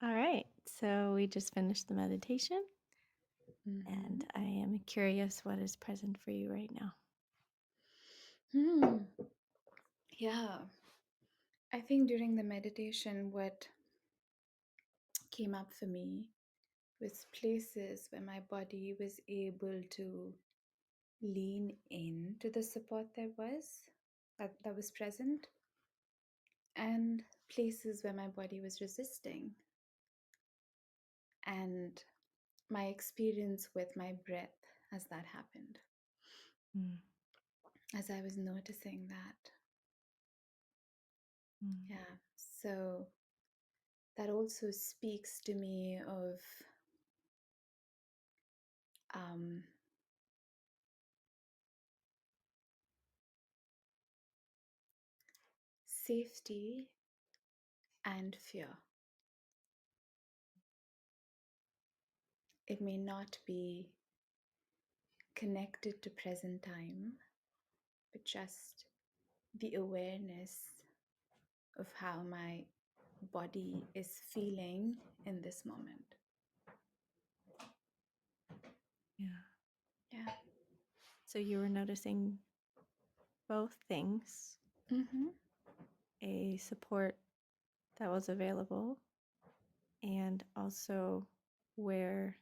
All right. So we just finished the meditation, and I am curious what is present for you right now. Hmm. Yeah. I think during the meditation, what came up for me was places where my body was able to lean into the support that was present, and places where my body was resisting. And my experience with my breath as that happened, Mm, as I was noticing that. mm, Yeah. So that also speaks to me of um, safety and fear. It may not be connected to present time, but just the awareness of how my body is feeling in this moment. yeah. Yeah. So you were noticing both things, Mm-hmm. a support that was available and also where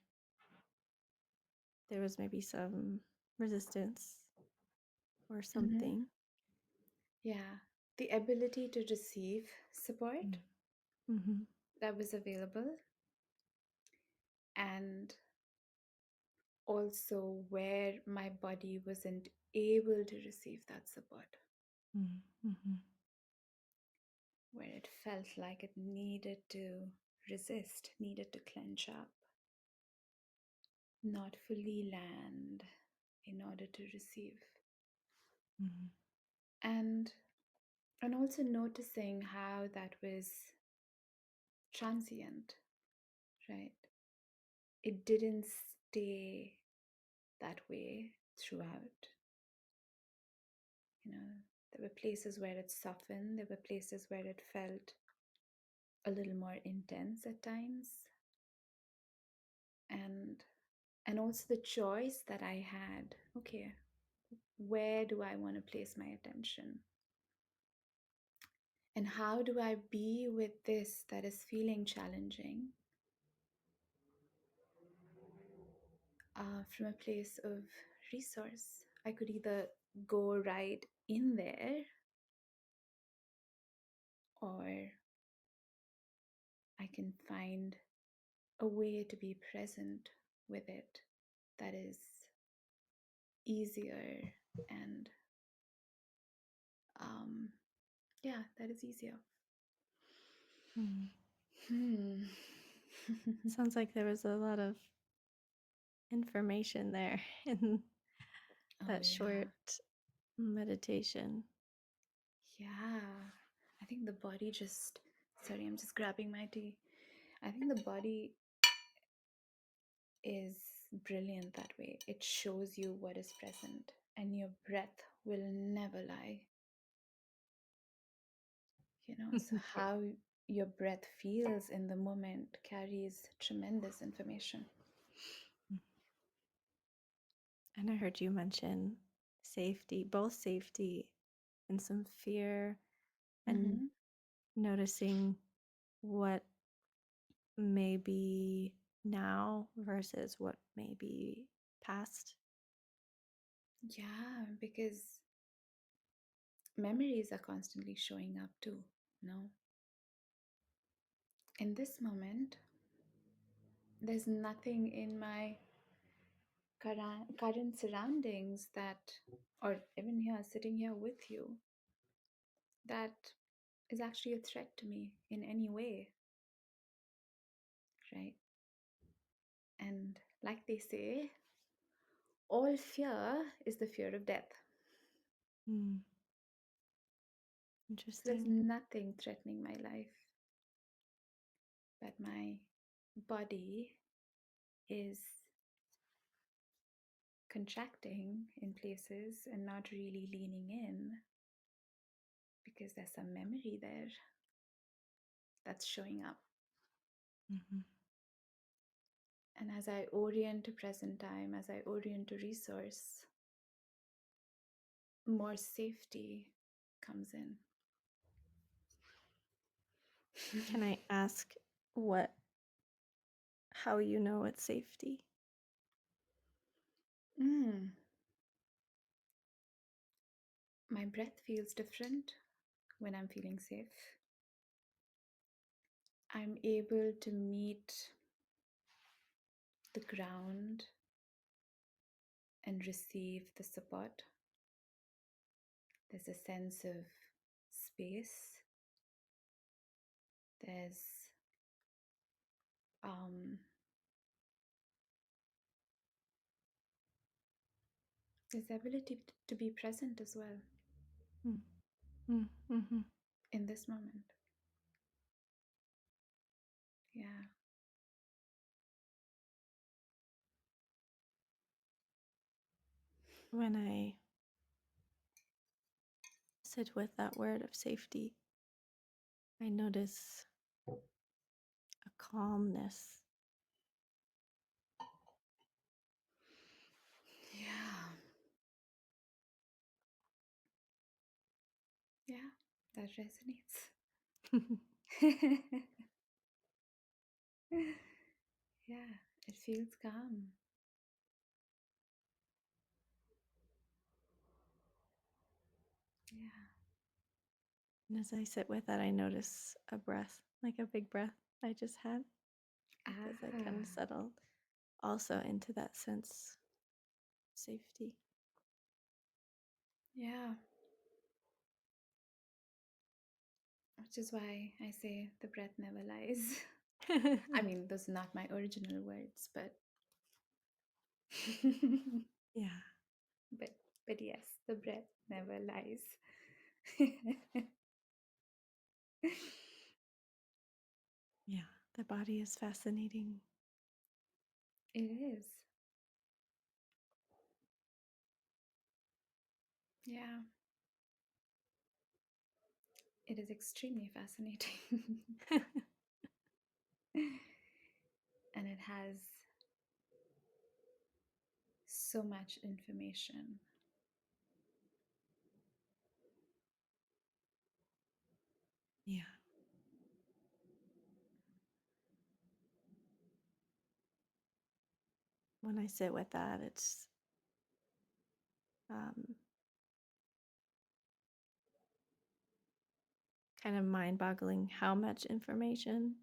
there was maybe some resistance or Mm-hmm. something. Yeah. The ability to receive support Mm-hmm. that was available, and also where my body wasn't able to receive that support, Mm-hmm. where it felt like it needed to resist, needed to clench up, not fully land in order to receive. Mm-hmm. And also noticing how that was transient, right? It didn't stay that way throughout. You know, there were places where it softened, there were places where it felt a little more intense at times. And also the choice that I had, okay, where do I want to place my attention? And how do I be with this that is feeling challenging from a place of resource? I could either go right in there, or I can find a way to be present with it that is easier and um, yeah, that is easier. Mm. Hmm. Sounds like there was a lot of information there in Oh that yeah. short meditation. Yeah. I think the body just, sorry, I'm just grabbing my tea. I think the body is brilliant that way. It shows you what is present, and your breath will never lie. So how your breath feels in the moment carries tremendous information. And I heard you mention safety, both safety and some fear, and Mm-hmm. noticing what may be now versus what may be past. Yeah, because memories are constantly showing up too. No, in this moment, there's nothing in my current surroundings that, or even here, sitting here with you, that is actually a threat to me in any way, right? And like they say, all fear is the fear of death. Mm, So there's interesting. nothing threatening my life, but my body is contracting in places and not really leaning in because there's some memory there that's showing up. Mm-hmm. And as I orient to present time, as I orient to resource, more safety comes in. Can I ask how you know it's safety? Mm. My breath feels different when I'm feeling safe. I'm able to meet the ground and receive the support. There's a sense of space. There's um, there's the ability to be present as well Mm-hmm. in this moment. Yeah. When I sit with that word of safety, I notice a calmness. Yeah. Yeah. That resonates. Yeah. It feels calm. Yeah. And as I sit with that, I notice a breath, like a big breath I just had, like as I kind of Ah. settled also into that sense of safety. Yeah. Which is why I say the breath never lies. I mean, those are not my original words, but Yeah, but but yes, the breath never lies. yeah. The body is fascinating. It is. Yeah, it is extremely fascinating. And it has so much information. Yeah. When I sit with that, it's um, kind of mind-boggling how much information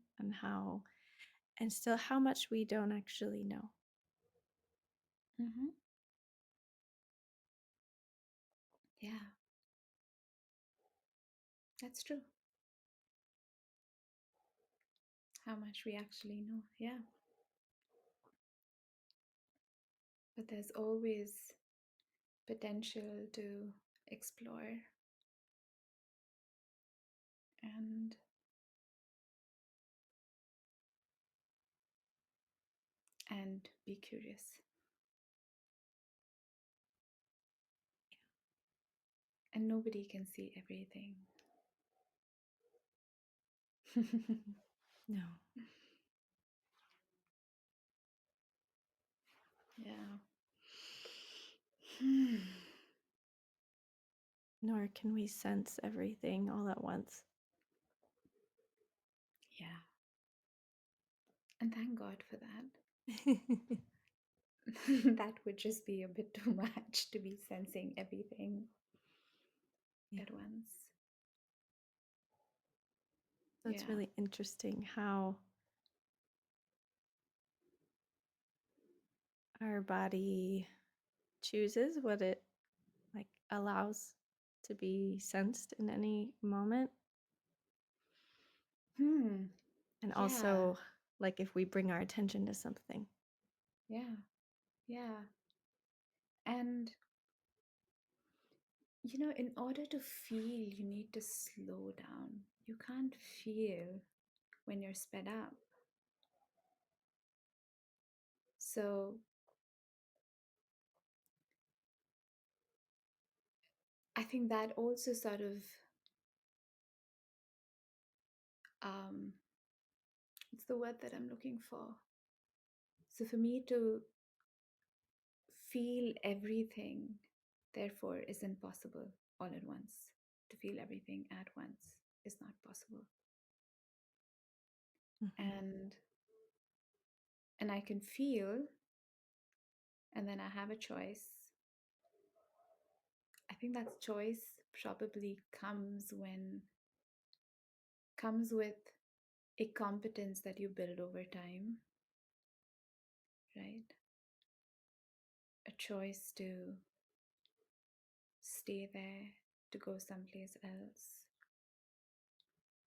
and still how much we don't actually know. Mm-hmm. Yeah, that's true. How much we actually know. Yeah. But there's always potential to explore and be curious. And nobody can see everything. No, Yeah. nor can we sense everything all at once. Yeah. And thank God for that. That would just be a bit too much to be sensing everything Yeah. at once. So it's Yeah. really interesting how our body chooses what it like allows to be sensed in any moment. Hmm. And Yeah. also like if we bring our attention to something. Yeah. Yeah. And, you know, in order to feel, you need to slow down. You can't feel when you're sped up. So I think that also sort of um, the word that I'm looking for. So for me to feel everything, therefore, isn't possible all at once. To feel everything at once is not possible. Mhm. And I can feel, and then I have a choice. I think that choice probably comes with a competence that you build over time, right? A choice to stay there, to go someplace else.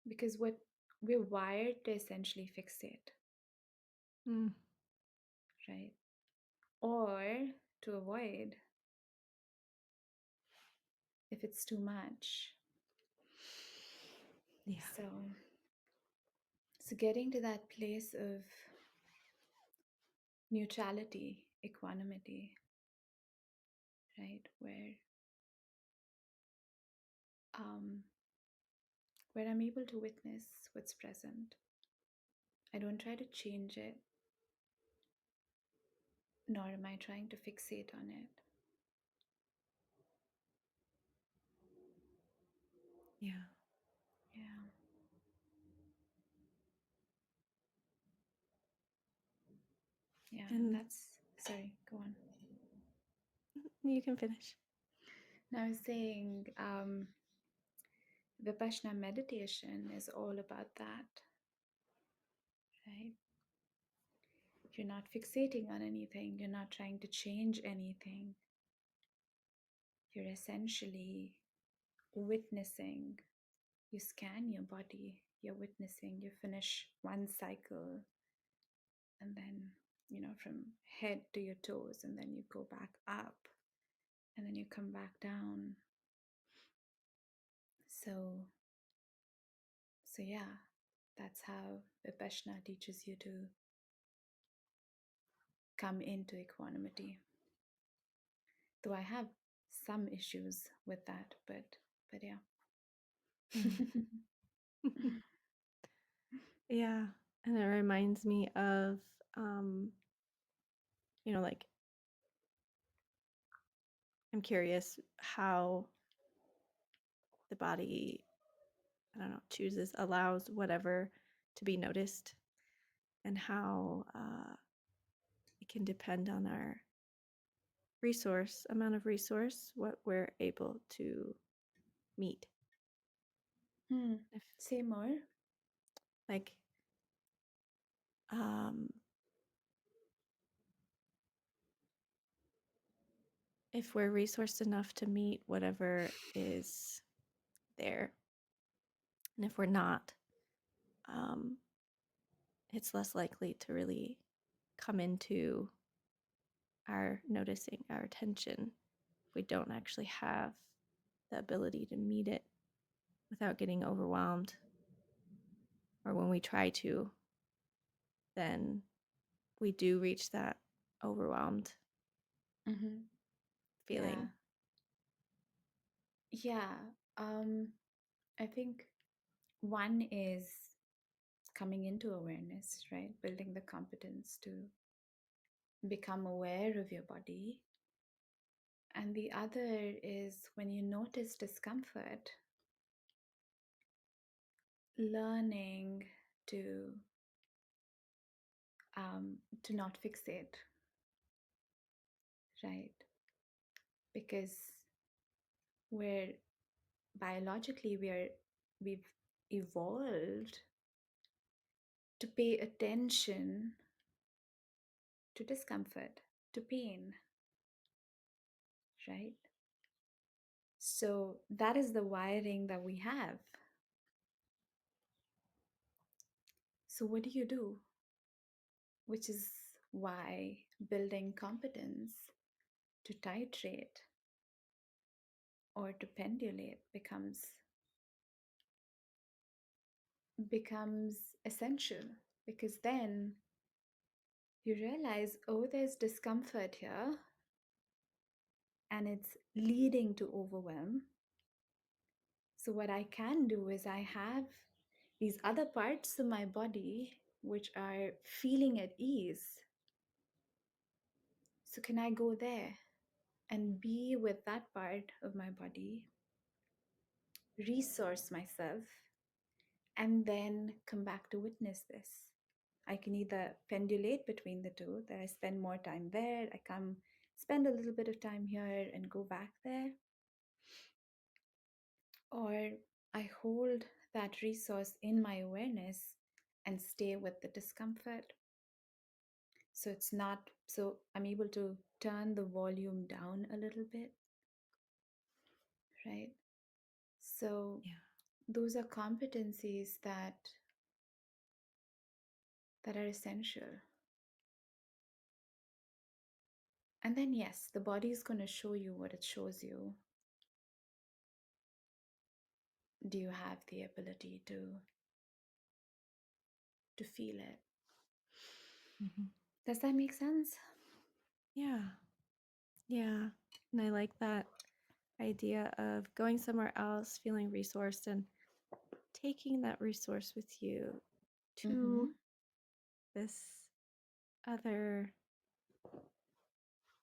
Because what we're wired to essentially fixate, Mm. right? Or to avoid if it's too much. Yeah. So getting to that place of neutrality, equanimity, right? Um, where I'm able to witness what's present. I don't try to change it, nor am I trying to fixate on it. Yeah. Yeah. Yeah. And And that's, sorry, go on. you can finish. Now, I was saying Vipassana meditation is all about that, right? You're not fixating on anything, you're not trying to change anything. You're essentially witnessing. You scan your body, you're witnessing, you finish one cycle, and then, from head to your toes, and then you go back up, and then you come back down. So yeah, that's how Vipassana teaches you to come into equanimity. Though I have some issues with that, but yeah. Mm. Yeah. And it reminds me of, um, like, I'm curious how the body, I don't know, allows whatever to be noticed, and how it can depend on our amount of resource, what we're able to meet. If, Say more. like, um, if we're resourced enough to meet whatever is there, and if we're not, um, it's less likely to really come into our noticing, our attention. We don't actually have the ability to meet it without getting overwhelmed. Or when we try to, then we do reach that overwhelmed Mm-hmm. Yeah. feeling. Yeah. Um, I think one is coming into awareness, right? Building the competence to become aware of your body. And the other is when you notice discomfort, learning to to not fixate, right? Because we're biologically we've evolved to pay attention to discomfort, to pain, right? So that is the wiring that we have. So what do you do? Which is why building competence to titrate or to pendulate becomes essential, because then you realize, oh, there's discomfort here and it's leading to overwhelm. So what I can do is I have these other parts of my body which are feeling at ease. So, can I go there and be with that part of my body, resource myself, and then come back to witness this? I can either pendulate between the two, that I spend more time there, I come spend a little bit of time here and go back there, or I hold that resource in my awareness and stay with the discomfort. So it's not, so I'm able to turn the volume down a little bit, right? So Yeah. those are competencies that are essential. And then yes, the body is going to show you what it shows you. Do you have the ability to feel it? Mhm. Does that make sense? Yeah. Yeah. And I like that idea of going somewhere else, feeling resourced, and taking that resource with you to Mm-hmm. this other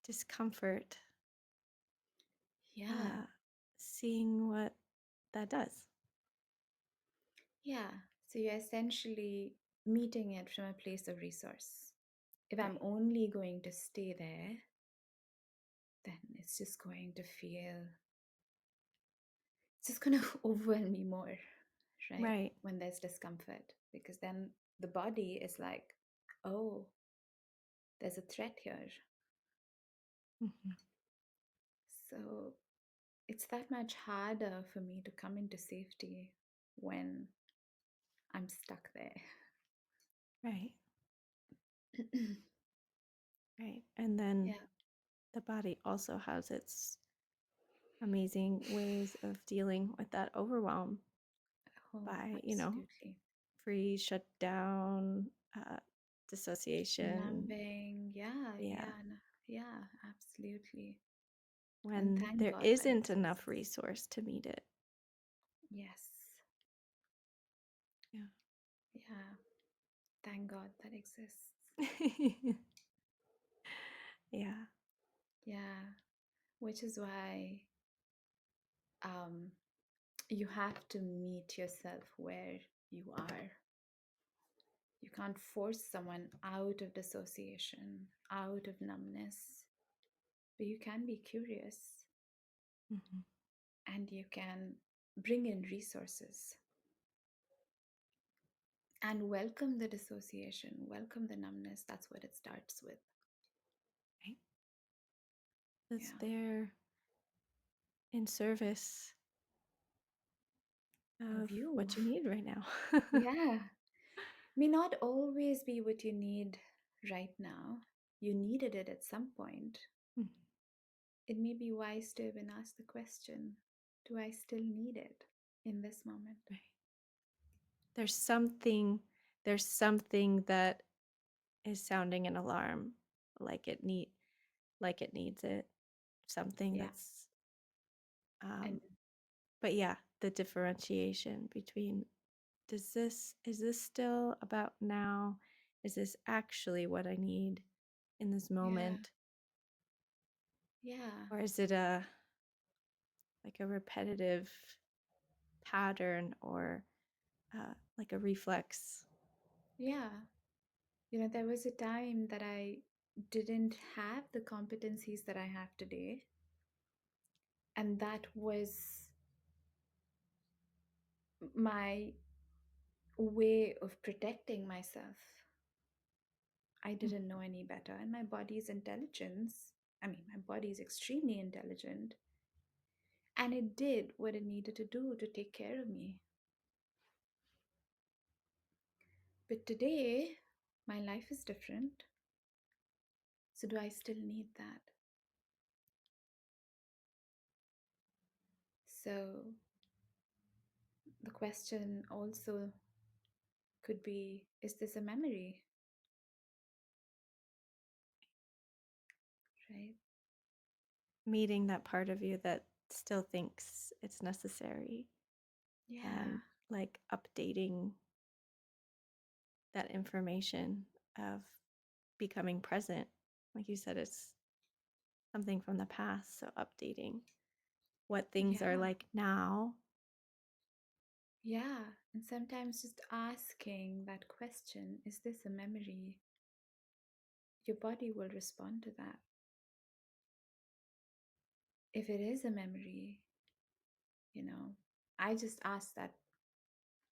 discomfort, Yeah. uh, seeing what that does. Yeah. So you're essentially meeting it from a place of resource. If I'm Right. only going to stay there, then it's just going to feel, it's just going to overwhelm me more, right? Right. When there's discomfort, because then the body is like, oh, there's a threat here. Mhm. So it's that much harder for me to come into safety when I'm stuck there. Right. Right. And then Yeah. the body also has its amazing ways of dealing with that overwhelm Oh, by, absolutely. freeze, shut down, dissociation. Numbing. Yeah, Yeah. yeah, absolutely. And When thank there God that isn't enough exists. resource to meet it. Yes. Yeah. Yeah. Thank God that exists. Yeah. Yeah. Which is why um, you have to meet yourself where you are. You can't force someone out of dissociation, out of numbness, but you can be curious Mhm. and you can bring in resources and welcome the dissociation, welcome the numbness. That's what it starts with. Right. That's Yeah. there in service Of of you. what you need right now. Yeah. May not always be what you need right now. You needed it at some point. Mhm. It may be wise to even ask the question, do I still need it in this moment? Right. There's something that is sounding an alarm like it needs it. Something Yeah. that's And but yeah, the differentiation between is this still about now? Is this actually what I need in this yeah, moment? yeah, Or is it a repetitive pattern or like a reflex? yeah. There was a time that I didn't have the competencies that I have today. And that was my way of protecting myself. I Mm. didn't know any better. And my body's intelligence, I mean, my body is extremely intelligent. And it did what it needed to do to take care of me. But today, my life is different. So, do I still need that? So, the question also could be, is this a memory? Right? Meeting that part of you that still thinks it's necessary Yeah. and like updating that information of becoming present. Like you said, it's something from the past. So updating what things are Yeah. like now. Yeah. And sometimes just asking that question, is this a memory? Your body will respond to that. If it is a memory, you know, I just asked that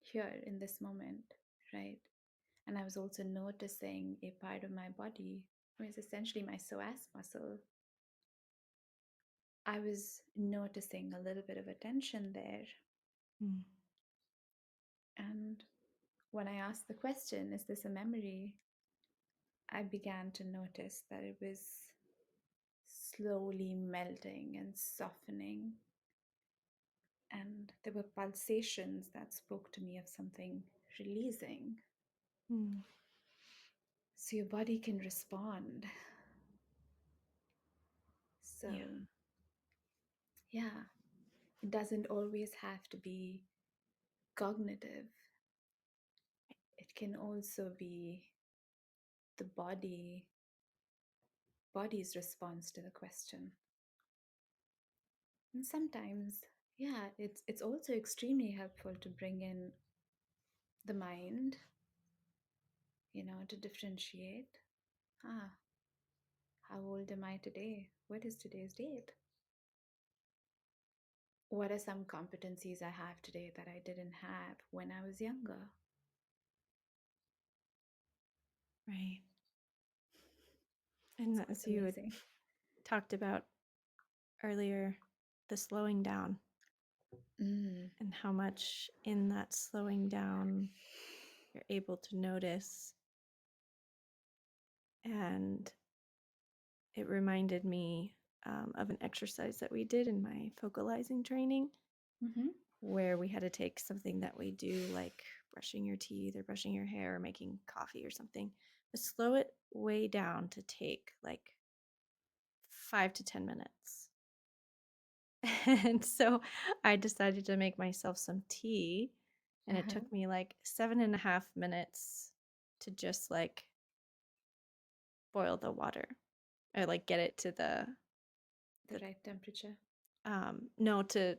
here in this moment, right? And I was also noticing a part of my body, it's essentially my psoas muscle. I was noticing a little bit of a tension there. Mm. And when I asked the question, is this a memory? I began to notice that it was slowly melting and softening. And there were pulsations that spoke to me of something releasing. Mm. So your body can respond. So, Yeah. yeah, it doesn't always have to be cognitive, it can also be the body's response to the question. And sometimes, yeah, it's also extremely helpful to bring in the mind, to differentiate. Ah, how old am I today? What is today's date? What are some competencies I have today that I didn't have when I was younger? Right. And It's as you had amazing. talked about earlier, the slowing down Mm. and how much in that slowing down you're able to notice. And it reminded me of an exercise that we did in my focalizing training, Mm-hmm. where we had to take something that we do, like brushing your teeth or brushing your hair or making coffee or something, but slow it way down to take like 5 to 10 minutes. And so I decided to make myself some tea, and it Uh-huh. took me like 7.5 minutes to just like boil the water or like get it to The the right temperature. no, to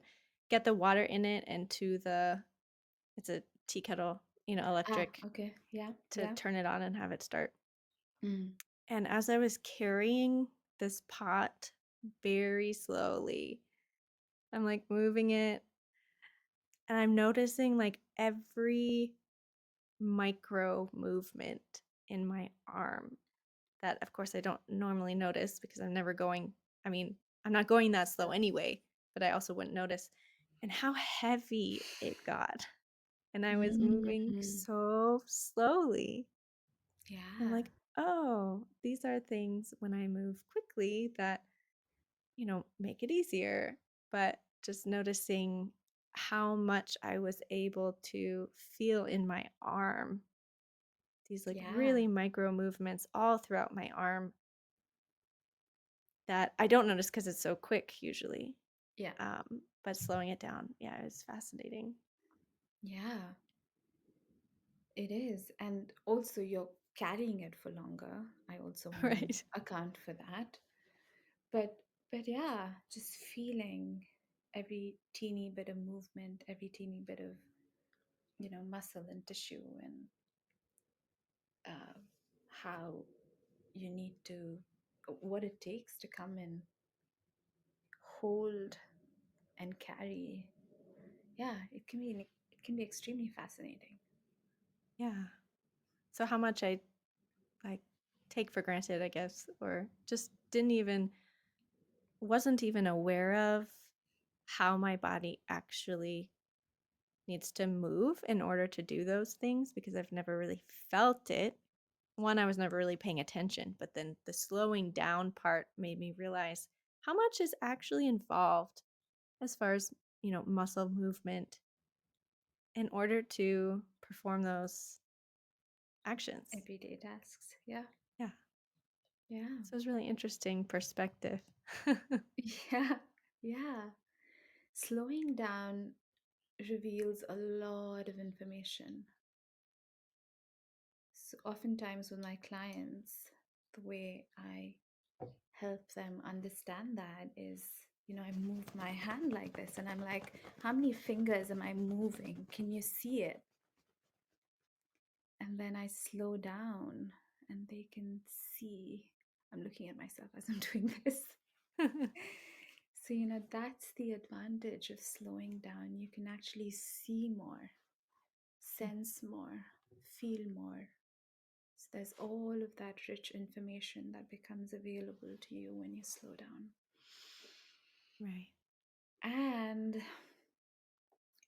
get the water in it and to the, it's a tea kettle, Ah, electric, okay. Yeah, to yeah. turn it on and have it start. Mm. And as I was carrying this pot very slowly, I'm like moving it, and I'm noticing like every micro movement in my arm that, of course, I don't normally notice because I'm never going, I mean, I'm not going that slow anyway, but I also wouldn't notice. And how heavy it got. And I was moving Mm. so slowly. I'm Yeah, like, oh, these are things when I move quickly that, make it easier. But just noticing how much I was able to feel in my arm, these like yeah, really micro movements all throughout my arm that I don't notice because it's so quick usually. yeah, But slowing it down, yeah, it was fascinating. yeah. It is. And also, you're carrying it for longer. I also want to Right. account for that. But, but yeah, just feeling every teeny bit of movement, every teeny bit of, muscle and tissue, and uh, how you need to, what it takes to come and hold and carry. Yeah, it can be extremely fascinating. Yeah. So how much I like take for granted, I guess, or just wasn't even aware of how my body actually needs to move in order to do those things because I've never really felt it. One, I was never really paying attention, but then the slowing down part made me realize how much is actually involved as far as, muscle movement in order to perform those actions. Everyday tasks. Yeah, Yeah. yeah, So it was really interesting perspective. yeah, yeah. Slowing down reveals a lot of information. So oftentimes with my clients, the way I help them understand that is, I move my hand like this and I'm like, how many fingers am I moving? Can you see it? And then I slow down and they can see. I'm looking at myself as I'm doing this. So, that's the advantage of slowing down. You can actually see more, sense more, feel more. So, there's all of that rich information that becomes available to you when you slow down. Right. And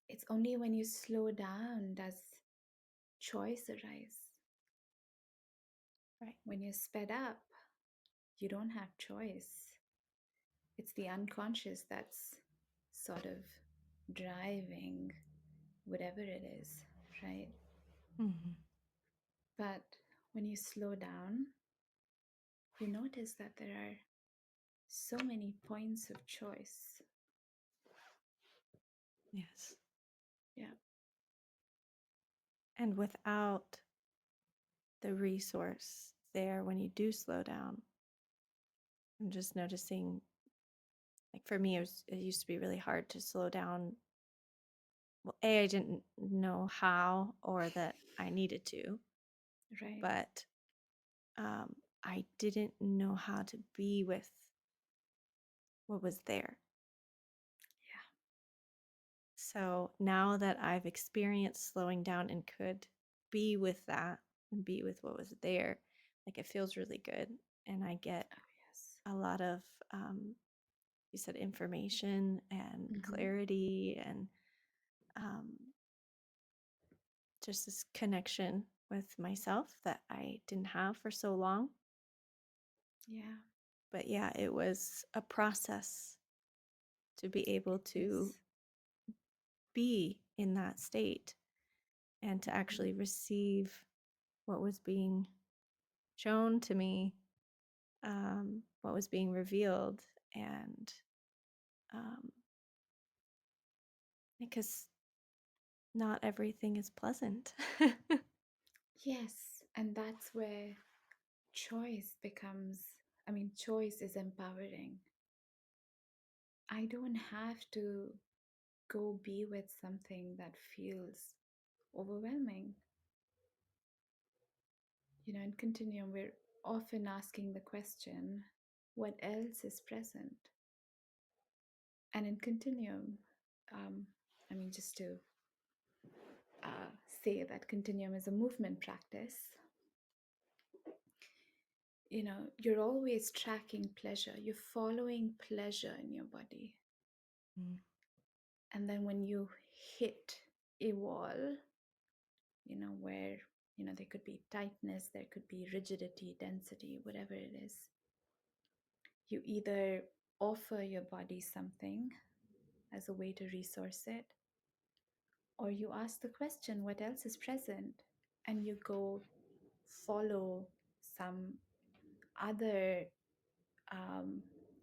it's only when you slow down does choice arise. Right. When you're sped up, you don't have choice. It's the unconscious that's sort of driving whatever it is, right? Mm-hmm. But when you slow down, you notice that there are so many points of choice. Yes. Yeah, And without the resource there when you do slow down, I'm just noticing, like for me, it used to be really hard to slow down. Well, A, I didn't know how or that I needed to, right. but um, I didn't know how to be with what was there. So now that I've experienced slowing down and could be with that and be with what was there, like it feels really good. And I get Oh, yes. a lot of, you said, information and Mm-hmm. clarity and um, just this connection with myself that I didn't have for so long. Yeah, But yeah, it was a process to be able it to is. be in that state and to Mm-hmm. actually receive what was being shown to me, what was being revealed. And because not everything is pleasant. Yes, and that's where choice becomes, choice is empowering. I don't have to go be with something that feels overwhelming. In Continuum, we're often asking the question, what else is present? And in Continuum, um, just to say that Continuum is a movement practice, you're always tracking pleasure, you're following pleasure in your body. Mm, And then when you hit a wall, where, there could be tightness, there could be rigidity, density, whatever it is, you either offer your body something as a way to resource it, or you ask the question, what else is present? And you go follow some other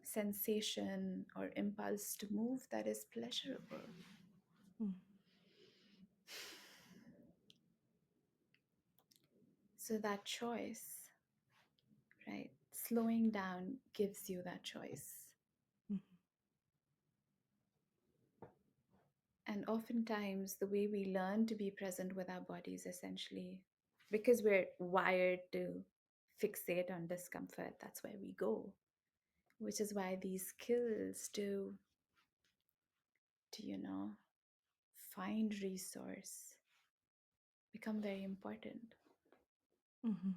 sensation or impulse to move that is pleasurable. mm, So that choice, right? Slowing down gives you that choice. mm, And oftentimes, the way we learn to be present with our bodies, essentially, because we're wired to fixate on discomfort, that's where we go, which is why these skills to find resource become very important. mhm,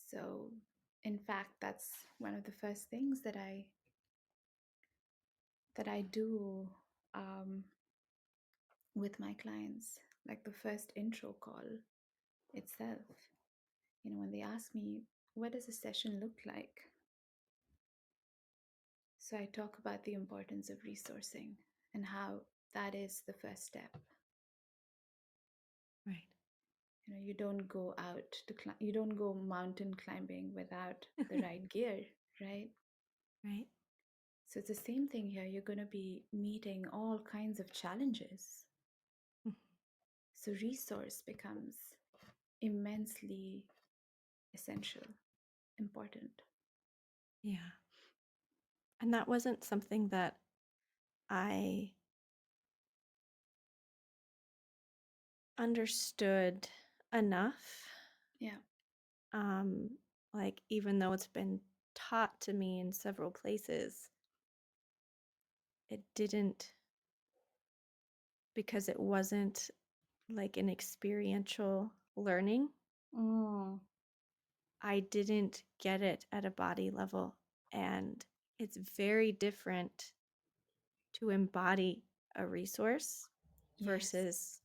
So, in fact, that's one of the first things that I do with my clients, like the first intro call itself. When they ask me, what does a session look like? So I talk about the importance of resourcing and how that is the first step. right. You don't go out to you don't go mountain climbing without the right gear, right? Right. So it's the same thing here. You're going to be meeting all kinds of challenges. Mm, So resource becomes immensely essential, important. Yeah. And that wasn't something that I understood enough. Yeah. Um, like, even though it's been taught to me in several places, it didn't, because it wasn't like an experiential learning. Mm. I didn't get it at a body level. And it's very different to embody a resource Yes. versus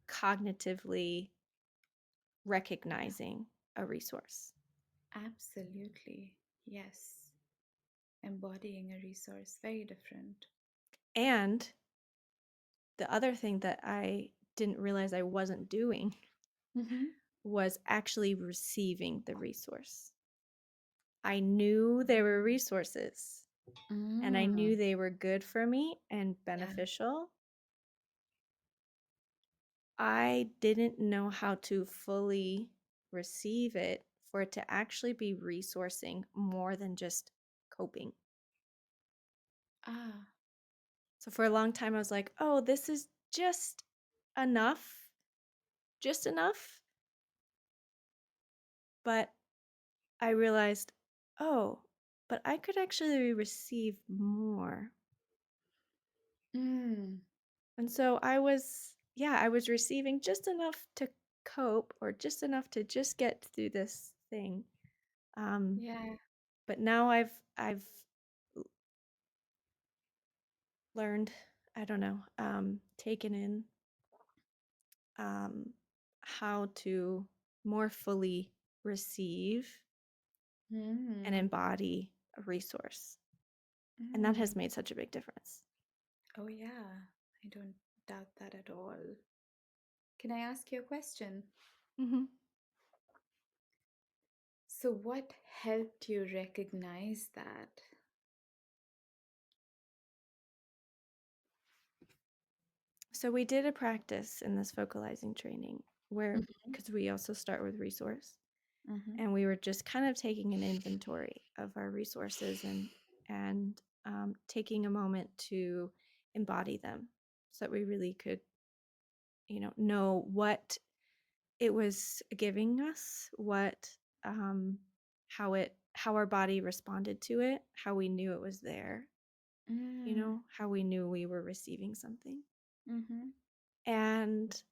cognitively Yeah. recognizing a resource. Absolutely. Yes. Embodying a resource, very different. And the other thing that I didn't realize I wasn't doing Mm-hmm. was actually receiving the resource. I knew there were resources and I Mm. knew they were good for me and Yeah. beneficial. I didn't know how to fully receive it for it to actually be resourcing more than just coping. Ah. So for a long time, I was like, oh, this is enough, just enough. But I realized, oh, but I could actually receive more. Mm. And so I was receiving just enough to cope or just enough to just get through this thing. Um, Yeah. but now I've learned, I don't know, taken in um, how to more fully receive and Mm. embody a resource. And that has Mm. made such a big difference. Oh, yeah. I don't doubt that at all. Can I ask you a question? Mm-hmm. So, what helped you recognize that? So we did a practice in this vocalizing training where, Mm-hmm. because we also start with resource, Mm-hmm. and we were just kind of taking an inventory of our resources and taking a moment to embody them so that we really could, know what it was giving us, what how our body responded to it, how we knew it was there, Mm. how we knew we were receiving something. Mm-hmm. And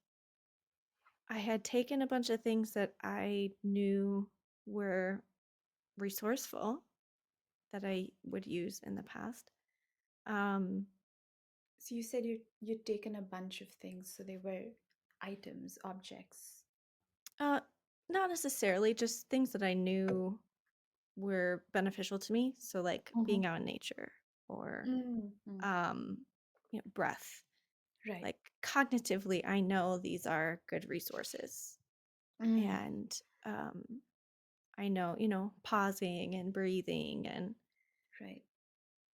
I had taken a bunch of things that I knew were resourceful that I would use in the past. Um, So you said you'd taken a bunch of things, so they were items, objects. uh, Not necessarily, just things that I knew were beneficial to me. So like Mm-hmm. being out in nature or Mm-hmm. um, breath. Right. Like cognitively, I know these are good resources, Mm. and um, I know, pausing and breathing and Right.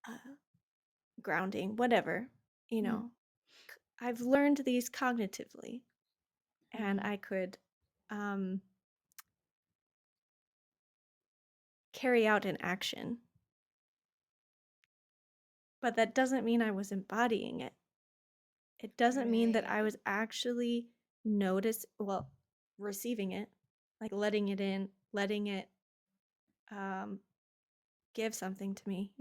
uh, grounding, whatever, you Mm. know, I've learned these cognitively, and Mm. I could um, carry out an action, but that doesn't mean I was embodying it. It doesn't mean that I Right. was actually well, receiving it, like letting it in, letting it um, give something to me,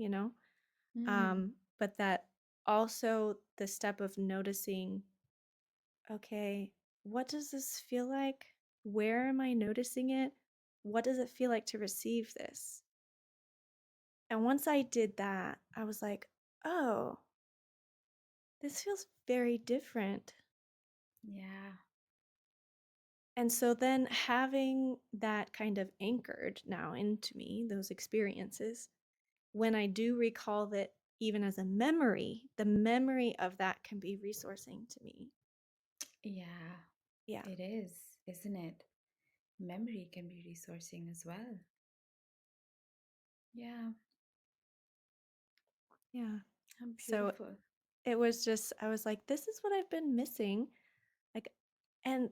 Mm. but that also the step of noticing, okay, what does this feel like? Where am I noticing it? What does it feel like to receive this? And once I did that, I was like, oh, this feels very different. Yeah. And so then having that kind of anchored now into me, those experiences, when I do recall that even as a memory, the memory of that can be resourcing to me. Yeah. Yeah. It is, isn't it? Memory can be resourcing as well. Yeah. Yeah. How So beautiful. it was just, I was like, this is what I've been missing. Like, and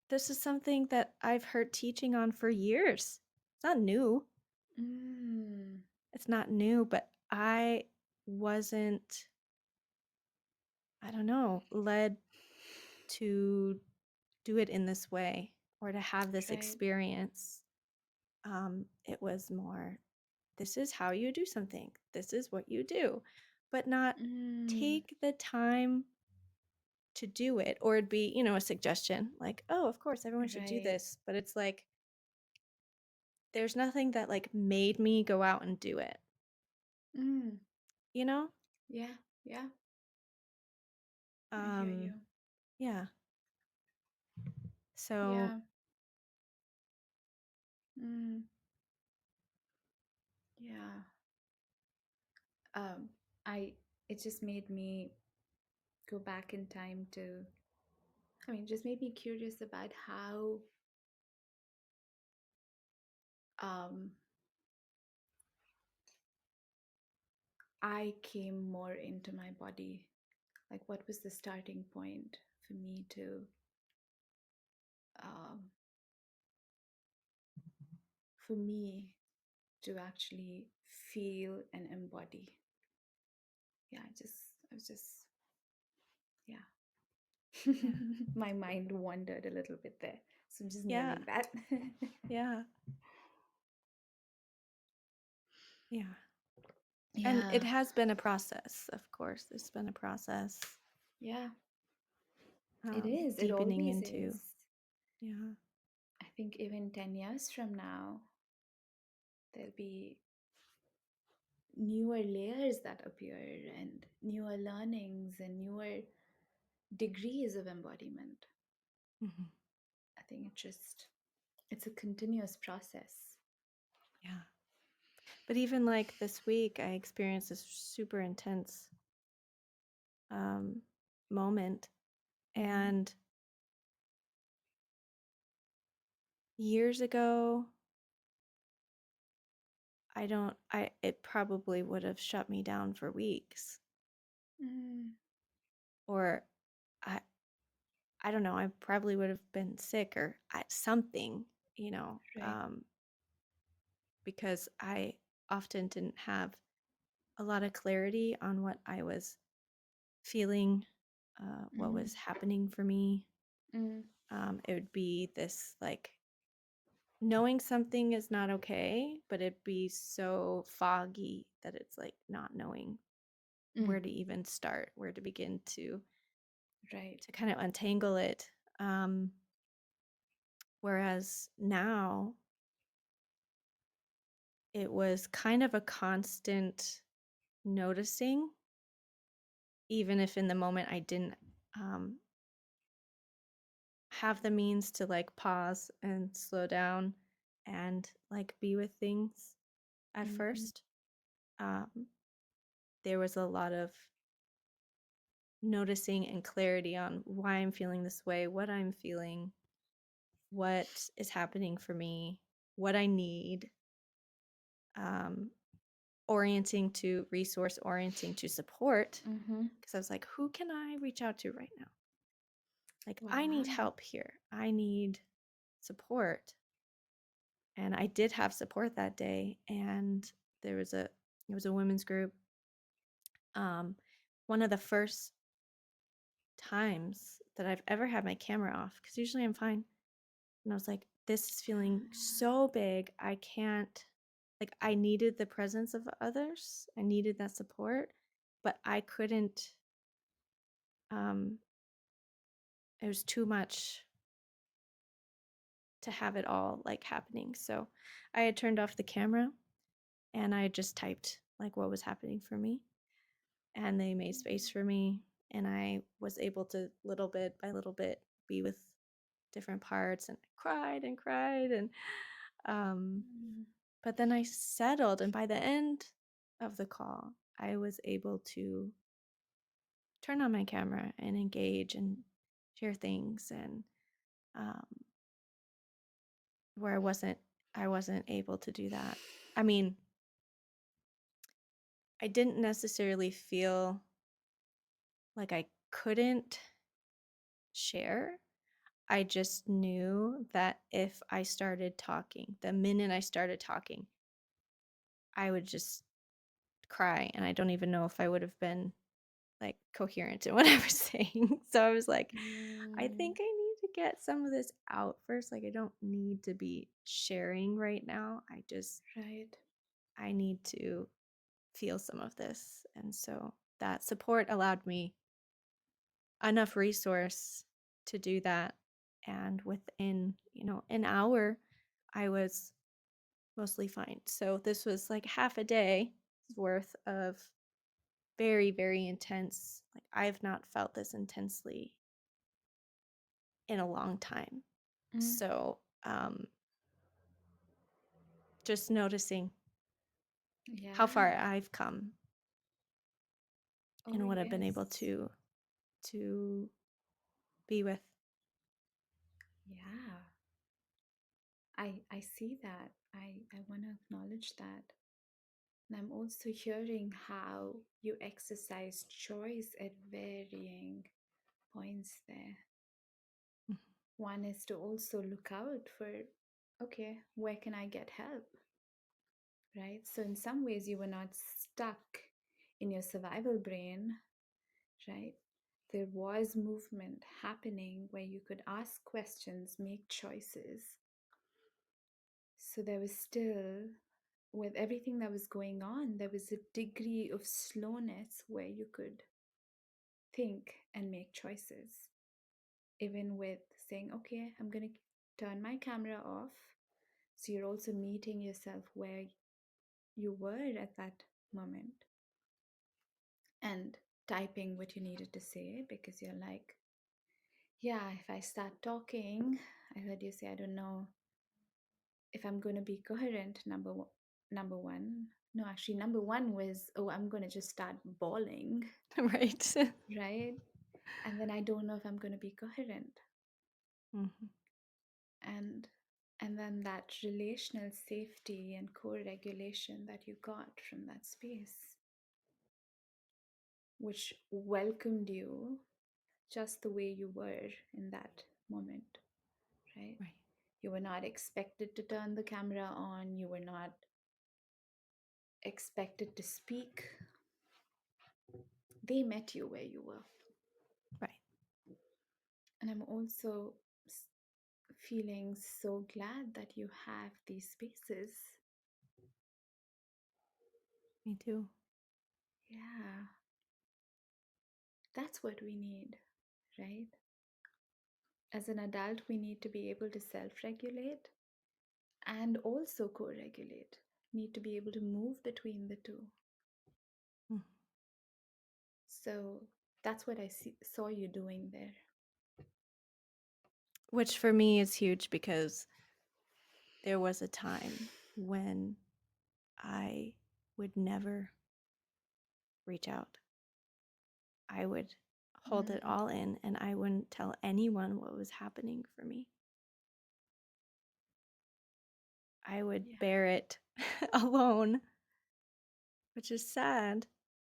this is something that I've heard teaching on for years. It's not new. Mm, It's not new, but I wasn't, I don't know, led to do it in this way or to have this right. experience. It was more, this is how you do something, this is what you do, but not Mm, take the time to do it. Or it'd be, a suggestion like, oh, of course, everyone should do right. this. But it's like, there's nothing that like made me go out and do it, Mm, you know? yeah, yeah. I hear Um, you. yeah. So, Yeah. Mm, yeah. Um, I it just made me go back in time to, I mean, just made me curious about how um I came more into my body. Like, what was the starting point for me to um for me to actually feel and embody. Yeah, I was just, yeah. yeah. My mind wandered a little bit there. So I'm just Yeah. naming that. Yeah. Yeah. And Yeah. it has been a process, of course. It's been a process, Yeah. It is. It deepening always into, is. yeah. I think even 10 years from now, there'll be newer layers that appear and newer learnings and newer degrees of embodiment. Hmm. I think it's a continuous process. Yeah. But even like this week, I experienced this super intense um, moment. Mm-hmm. And years ago, it probably would have shut me down for weeks. Mm, Or I, I don't know, I probably would have been sick or something, you know, right. because I often didn't have a lot of clarity on what I was feeling, what Mm-hmm. was happening for me. Mm, It would be this like knowing something is not okay, but it'd be so foggy that it's like not knowing mm, where to even start, where to begin right. to kind of untangle it. Um, Whereas now it was kind of a constant noticing, even if in the moment I didn't um, have the means to like pause and slow down and like be with things at Mm-hmm. first. Um, there was a lot of noticing and clarity on why I'm feeling this way, what I'm feeling, what is happening for me, what I need, um, orienting to support. Mm-hmm. Because I was like, who can I reach out to right now? Like, I need Wow. help here. I need support. And I did have support that day. And there was a, it was a women's group. Um, One of the first times that I've ever had my camera off, because usually I'm fine. And I was like, this is feeling so big. I can't, like, I needed the presence of others. I needed that support, but I couldn't, um, it was too much to have it all like happening. So I had turned off the camera and I just typed like what was happening for me. And they made space for me. And I was able to little bit by little bit be with different parts and I cried and cried. And um, Mm, but then I settled. And by the end of the call, I was able to turn on my camera and engage and share things. And um, where I wasn't able to do that. I mean, I didn't necessarily feel like I couldn't share. I just knew that if I started talking, the minute I started talking, I would just cry, and I don't even know if I would have been like coherent in what I was saying. So I was like, I Mm, think I need to get some of this out first. Like I don't need to be sharing right now. right. I need to feel some of this. And so that support allowed me enough resource to do that. And within, an hour, I was mostly fine. So this was like half a day worth of very, very intense. Like I've not felt this intensely in a long time. Mm, So just noticing how yeah. far I've come Oh, and what I've been able yes. to be with. Yeah. I see that. I want to acknowledge that. And I'm also hearing how you exercise choice at varying points there. One is to also look out for, okay, where can I get help? Right? So, in some ways, you were not stuck in your survival brain, right? There was movement happening where you could ask questions, make choices. So, there was still, with everything that was going on, there was a degree of slowness where you could think and make choices, even with saying, okay, I'm going to turn my camera off. So, you're also meeting yourself where you were at that moment and typing what you needed to say because you're like, yeah, if I start talking, I heard you say, I don't know if I'm going to be coherent. Number one. No, actually, number one was, oh, I'm going to just start bawling, Right. right? And then I don't know if I'm going to be coherent. Mhm. And and then that relational safety and co-regulation that you got from that space, which welcomed you just the way you were in that moment, right? Right. You were not expected to turn the camera on, you were not expected to speak. They met you where you were. Right. And I'm also feeling so glad that you have these spaces. Me too. Yeah, that's what we need, right? As an adult, we need to be able to self regulate and also co regulate, need to be able to move between the two. Mhm. So that's what saw you doing there. Which for me is huge because there was a time when I would never reach out. I would hold it Mm, all in and I wouldn't tell anyone what was happening for me. I would yeah, bear it alone, which is sad.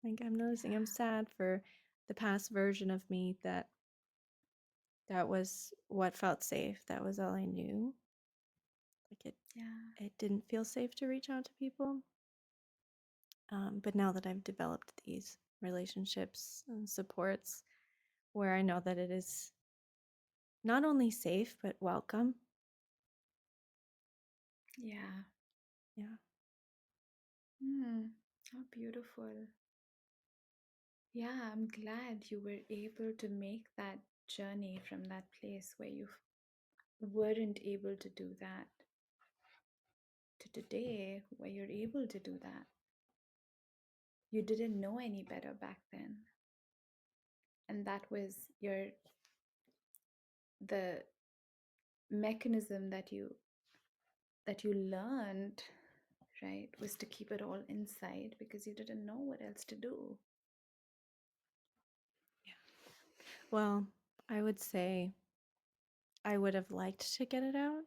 Like I'm noticing I'm yeah, sad for the past version of me that was what felt safe. That was all I knew. Like yeah, it didn't feel safe to reach out to people. But now that I've developed these relationships and supports where I know that it is not only safe but welcome. yeah. Yeah. How beautiful. Yeah, I'm glad you were able to make that journey from that place where you weren't able to do that to today where you're able to do that. You didn't know any better back then. And that was the mechanism that you learned, right, was to keep it all inside because you didn't know what else to do. Yeah. Well, I would say I would have liked to get it out,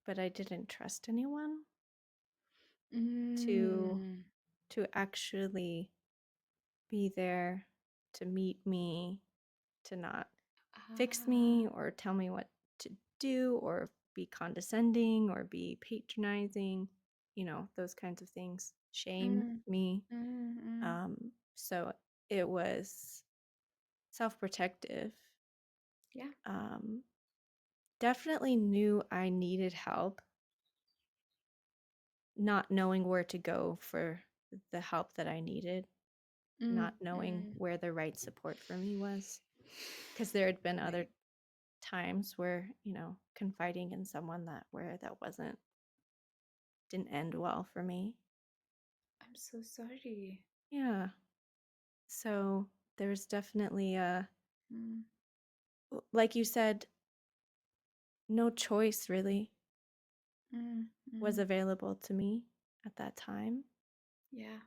but I didn't trust anyone to Mm. to actually be there to meet me, to not fix Ah, me or tell me what to do or be condescending or be patronizing, those kinds of things, shame Mm, me. mm, mm. So it was self-protective. Yeah. Um, Definitely knew I needed help, not knowing where to go for the help that I needed, Mm, not knowing mm. where the right support for me was. Because there had been other Right. times where, confiding in someone that didn't end well for me. I'm so sorry. Yeah. So there's definitely Mm, like you said, no choice really mm, was mm. available to me at that time. Yeah.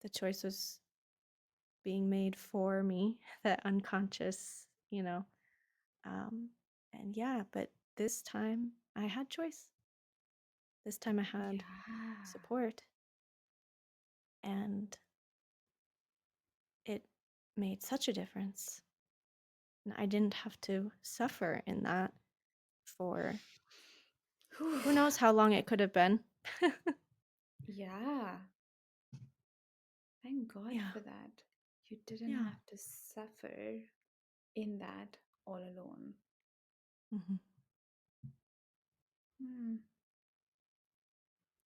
The choice was being made for me, that unconscious, Um, and yeah, but this time I had choice. This time I had Yeah. support, and it made such a difference. And I didn't have to suffer in that for Whew. who knows how long it could have been. Yeah. Thank God Yeah, for that. You didn't yeah, have to suffer in that all alone. hmm Hmm.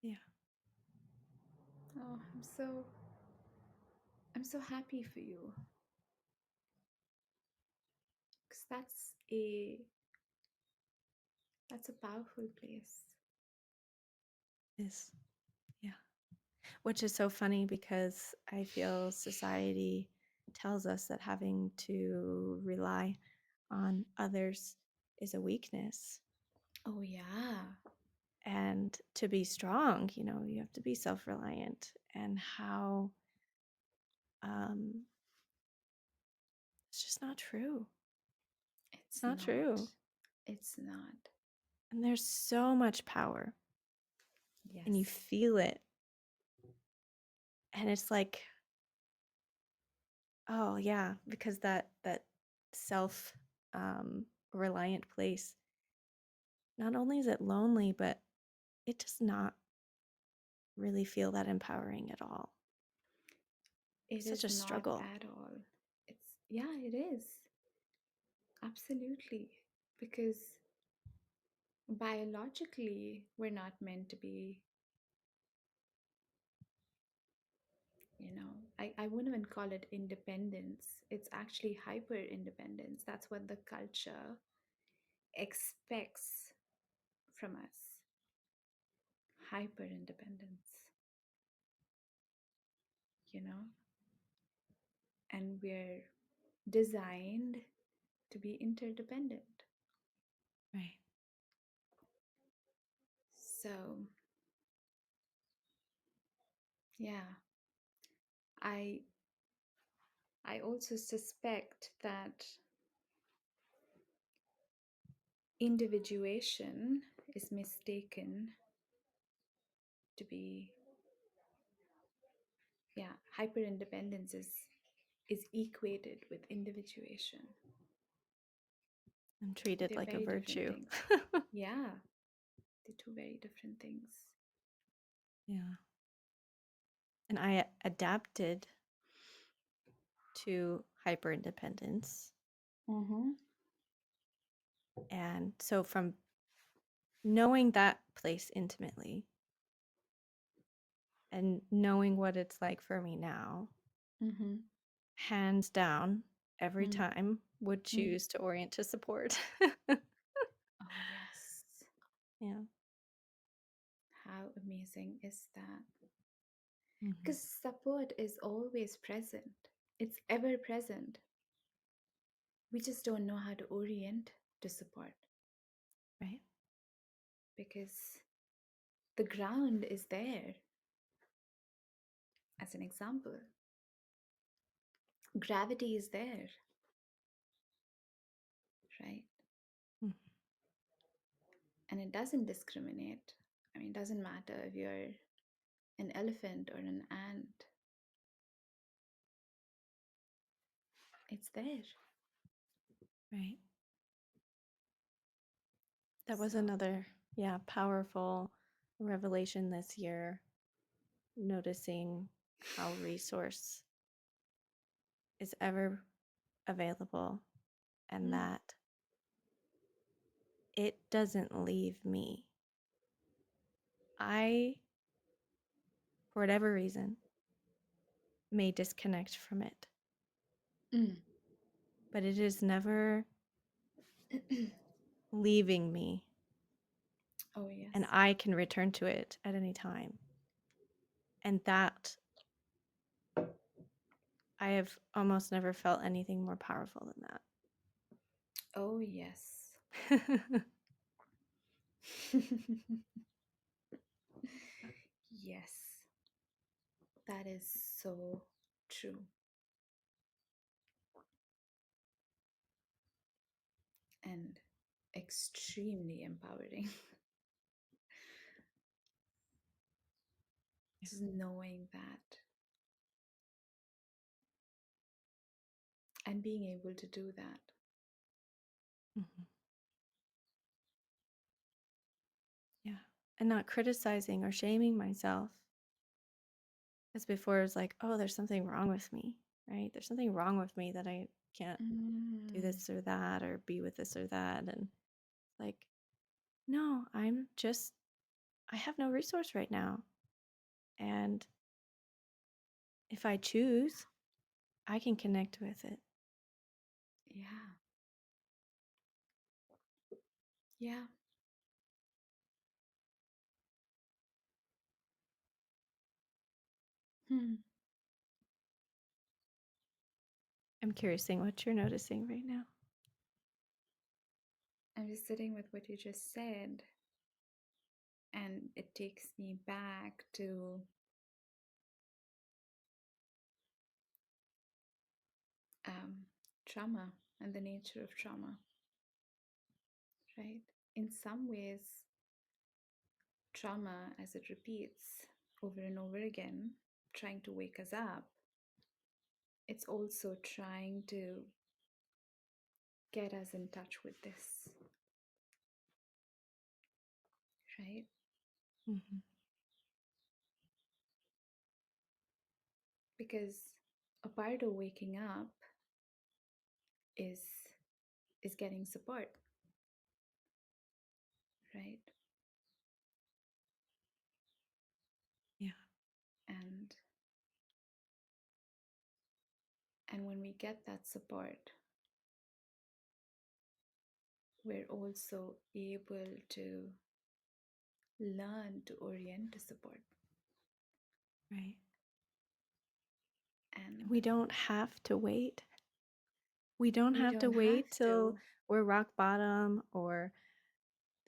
yeah, Oh, I'm so happy for you because that's a powerful place. is yeah. Which is so funny because I feel society tells us that having to rely on others is a weakness. Oh yeah. And to be strong, you have to be self-reliant. And how um it's just not true. It's It's not not. true. It's not. And there's so much power, and you Yes. feel it, and it's like, oh yeah, because that self reliant place, not only is it lonely, but it does not really feel that empowering at all. It Such is a not struggle. at all. Yeah, it is. Absolutely. Because biologically, we're not meant to be, I wouldn't even call it independence. It's actually hyper independence. That's what the culture expects from us, hyper independence, you know? And we're designed to be interdependent. Right. So, yeah, I I also suspect that individuation is mistaken to be, yeah, hyper independence is equated with individuation. And treated They're like a very different virtue. things. Yeah, they're two very different things. Yeah. And I adapted to hyper independence. Mm-hmm. And so, from knowing that place intimately and knowing what it's like for me now, Mm-hmm. hands down, every Mm. time would Mm. choose to orient to support. Oh, yes. Yeah. How amazing is that? Hmm. Because support is always present, it's ever present. We just don't know how to orient to support Right. because the ground is there. As an example, gravity is there, right? Mhm. And it doesn't discriminate. I mean, it doesn't matter if you're an elephant or an ant, it's there. Right. That was So, another, yeah, powerful revelation this year, noticing how resource is ever available and mm, that it doesn't leave me. I, for whatever reason, may disconnect from it, mm. but it is never leaving me, Oh, yes. and I can return to it at any time. And that I have almost never felt anything more powerful than Oh, yes. that. Yes, that is so true and extremely empowering. Just knowing that and being able to do that. Mhm. Yeah. And not criticizing or shaming myself. Because before it was like, oh, there's something wrong with me, right? There's something wrong with me that I can't do Mm, this or that or be with this or that. And like, no, I have no resource right now. And if I choose, I can connect with it. yeah, yeah. Hmm. I'm curious seeing what you're noticing right now. I'm just sitting with what you just said, and it takes me back to trauma and the nature of trauma, right? In some ways, trauma, as it repeats over and over again, trying to wake us up, it's also trying to get us in touch with this, right? Mm-hmm. Because a part of waking up is is getting support, right? Yeah. And when we get that support, we're also able to learn to orient to support. Right. And We don't have to wait. We don't we have to don't have wait till to, we're rock bottom or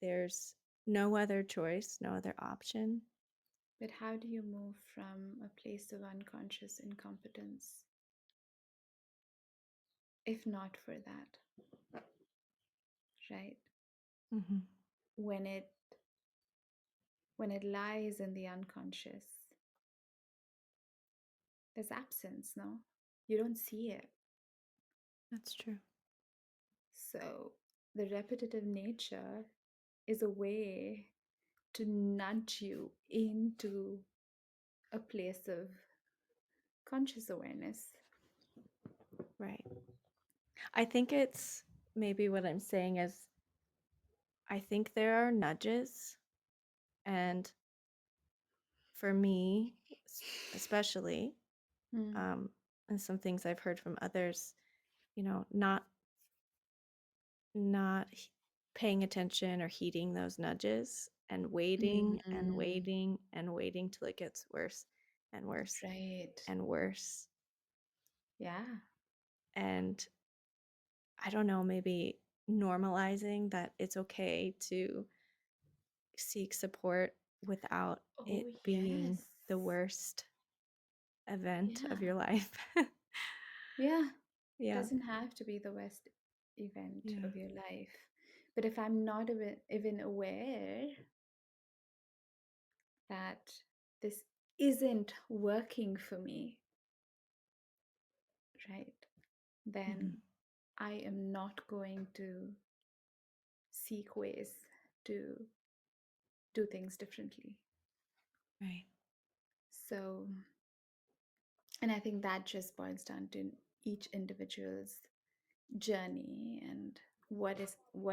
there's no other choice, no other option. but how do you move from a place of unconscious incompetence if not for that, right? Mm-hmm. When it lies in the unconscious, there's absence, no? You don't see it. That's true. So the repetitive nature is a way to nudge you into a place of conscious awareness. Right. I think it's maybe what I'm saying is I think there are nudges, and for me, especially, Mm. um, and some things I've heard from others, not paying attention or heeding those nudges and waiting and Mm. waiting and waiting till it gets worse and worse Right. and worse. Yeah. And I don't know, maybe normalizing that it's okay to seek support without Oh, it being yes. the worst event of Yeah. your life. Yeah. Yeah. Doesn't have to be the worst event Yeah. of your life. But if I'm not even aware that this isn't working for me, right, then Hmm. I am not going to seek ways. to do things differently. Right. So, and I think that just boils down to each individual's journey and what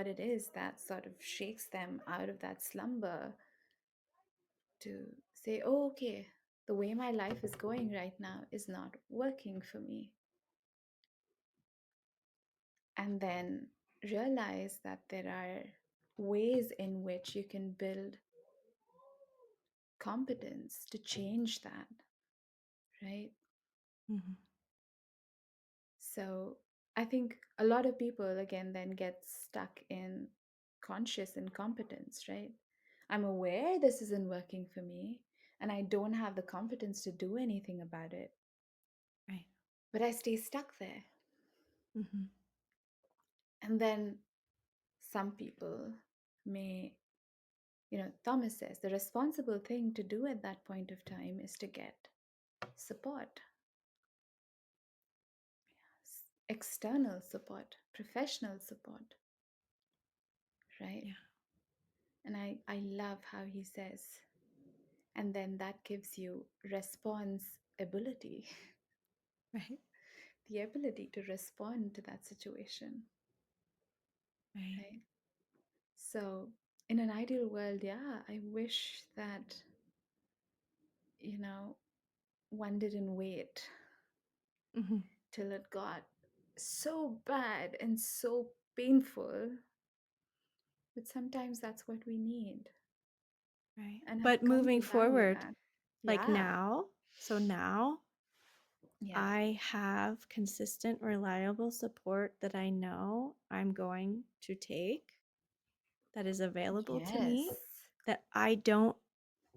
it is that sort of shakes them out of that slumber to say, oh, okay, the way my life is going right now is not working for me. And then realize that there are ways in which you can build competence to change that, right? Mm-hmm. So I think a lot of people again then get stuck in conscious incompetence, right? I'm aware this isn't working for me and I don't have the competence to do anything about it, Right. but I stay stuck there. Mm-hmm. And then some people may, Thomas says the responsible thing to do at that point of time is to get support, external support, professional support, right? Yeah. And I love how he says, and then that gives you response ability, Right. the ability to respond to that situation, Right. right? So, in an ideal world, yeah, I wish that, you know, one didn't wait Mm-hmm. till it got so bad and so painful, but sometimes that's what we need. Right. And I've But come moving to value forward, that. like Yeah, now, so now yeah, I have consistent, reliable support that I know I'm going to take, that is available to yes, me, that I don't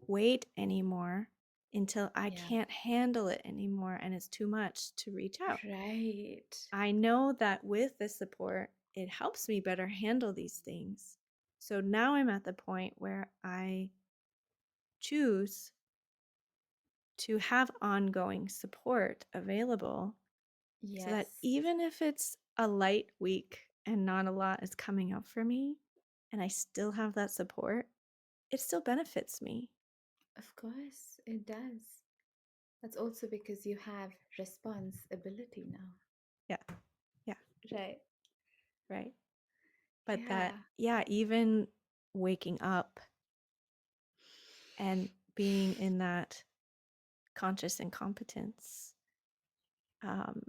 wait anymore until I yeah, can't handle it anymore and it's too much to reach out. right. I know that with the support, it helps me better handle these things. So now I'm at the point where I choose to have ongoing support available so that Yes, even if it's a light week and not a lot is coming up for me and I still have that support, it still benefits me. of course, it does. That's also because you have responsibility now. Yeah. Yeah. Right. Right. But that, Yeah. yeah, even waking up and being in that conscious incompetence um,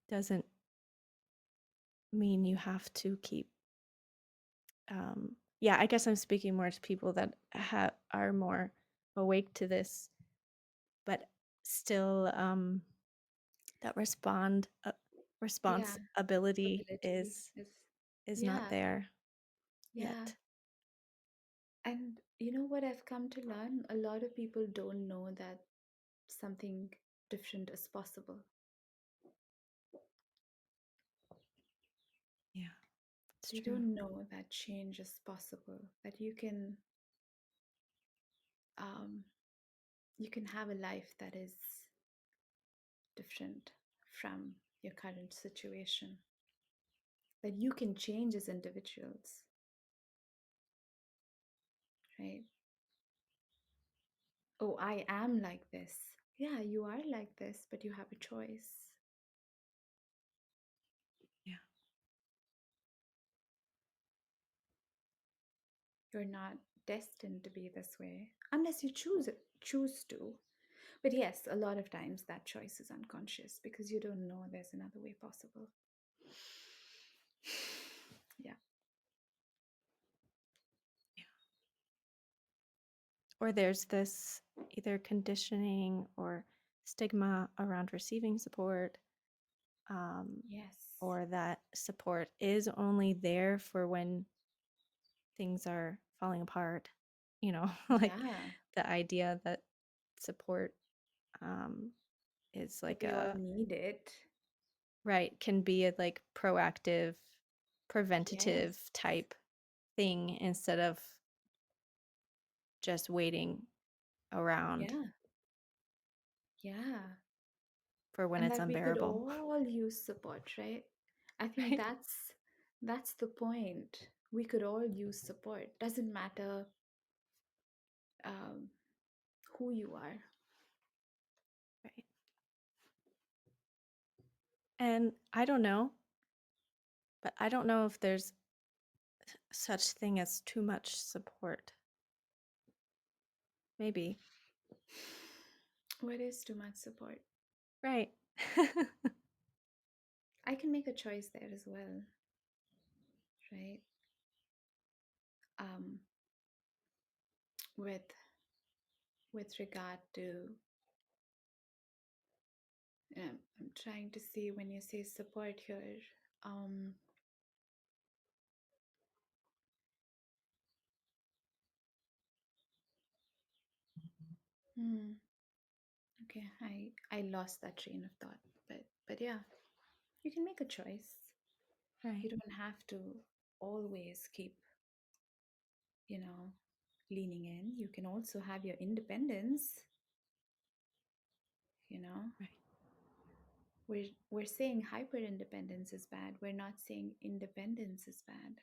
doesn't mean you have to keep. Yeah, I guess I'm speaking more to people that are more awake to this, but still that Yeah. responsibility Ability is, is not yeah. there Yeah. yet. And you know what I've come to learn? A lot of people don't know that something different is possible. Yeah, it's They true. don't know that change is possible, that um, you can have a life that is different from your current situation, that you can change as individuals, right? Oh, I am like this. Yeah, you are like this, but you have a choice. Yeah, You're not destined to be this way unless you choose to. But yes, a lot of times that choice is unconscious because you don't know there's another way possible. Yeah. yeah. Or there's this either conditioning or stigma around receiving support, um, Yes. or that support is only there for when things are falling apart. You know, like Yeah. the idea that support um, is That like we all a need it. right, can be a like proactive, Yes. preventative type thing instead of just waiting around Yeah. Yeah. for when And it's that we could unbearable. all use support, right? I think Right. that's the point. we could all use support. Doesn't matter um, who you are. Right. And I don't know, but I don't know if there's such thing as too much support. Maybe. What is too much support? Right. I can make a choice there as well, right? Um, with regard to, I'm trying to see when you say support here. Um, hmm, okay, I lost that train of thought, but yeah, you can make a choice. You Right. don't have to always keep, you know, leaning in. You can also have your independence. You know, Right. we're saying hyper independence is bad. We're not saying independence is bad.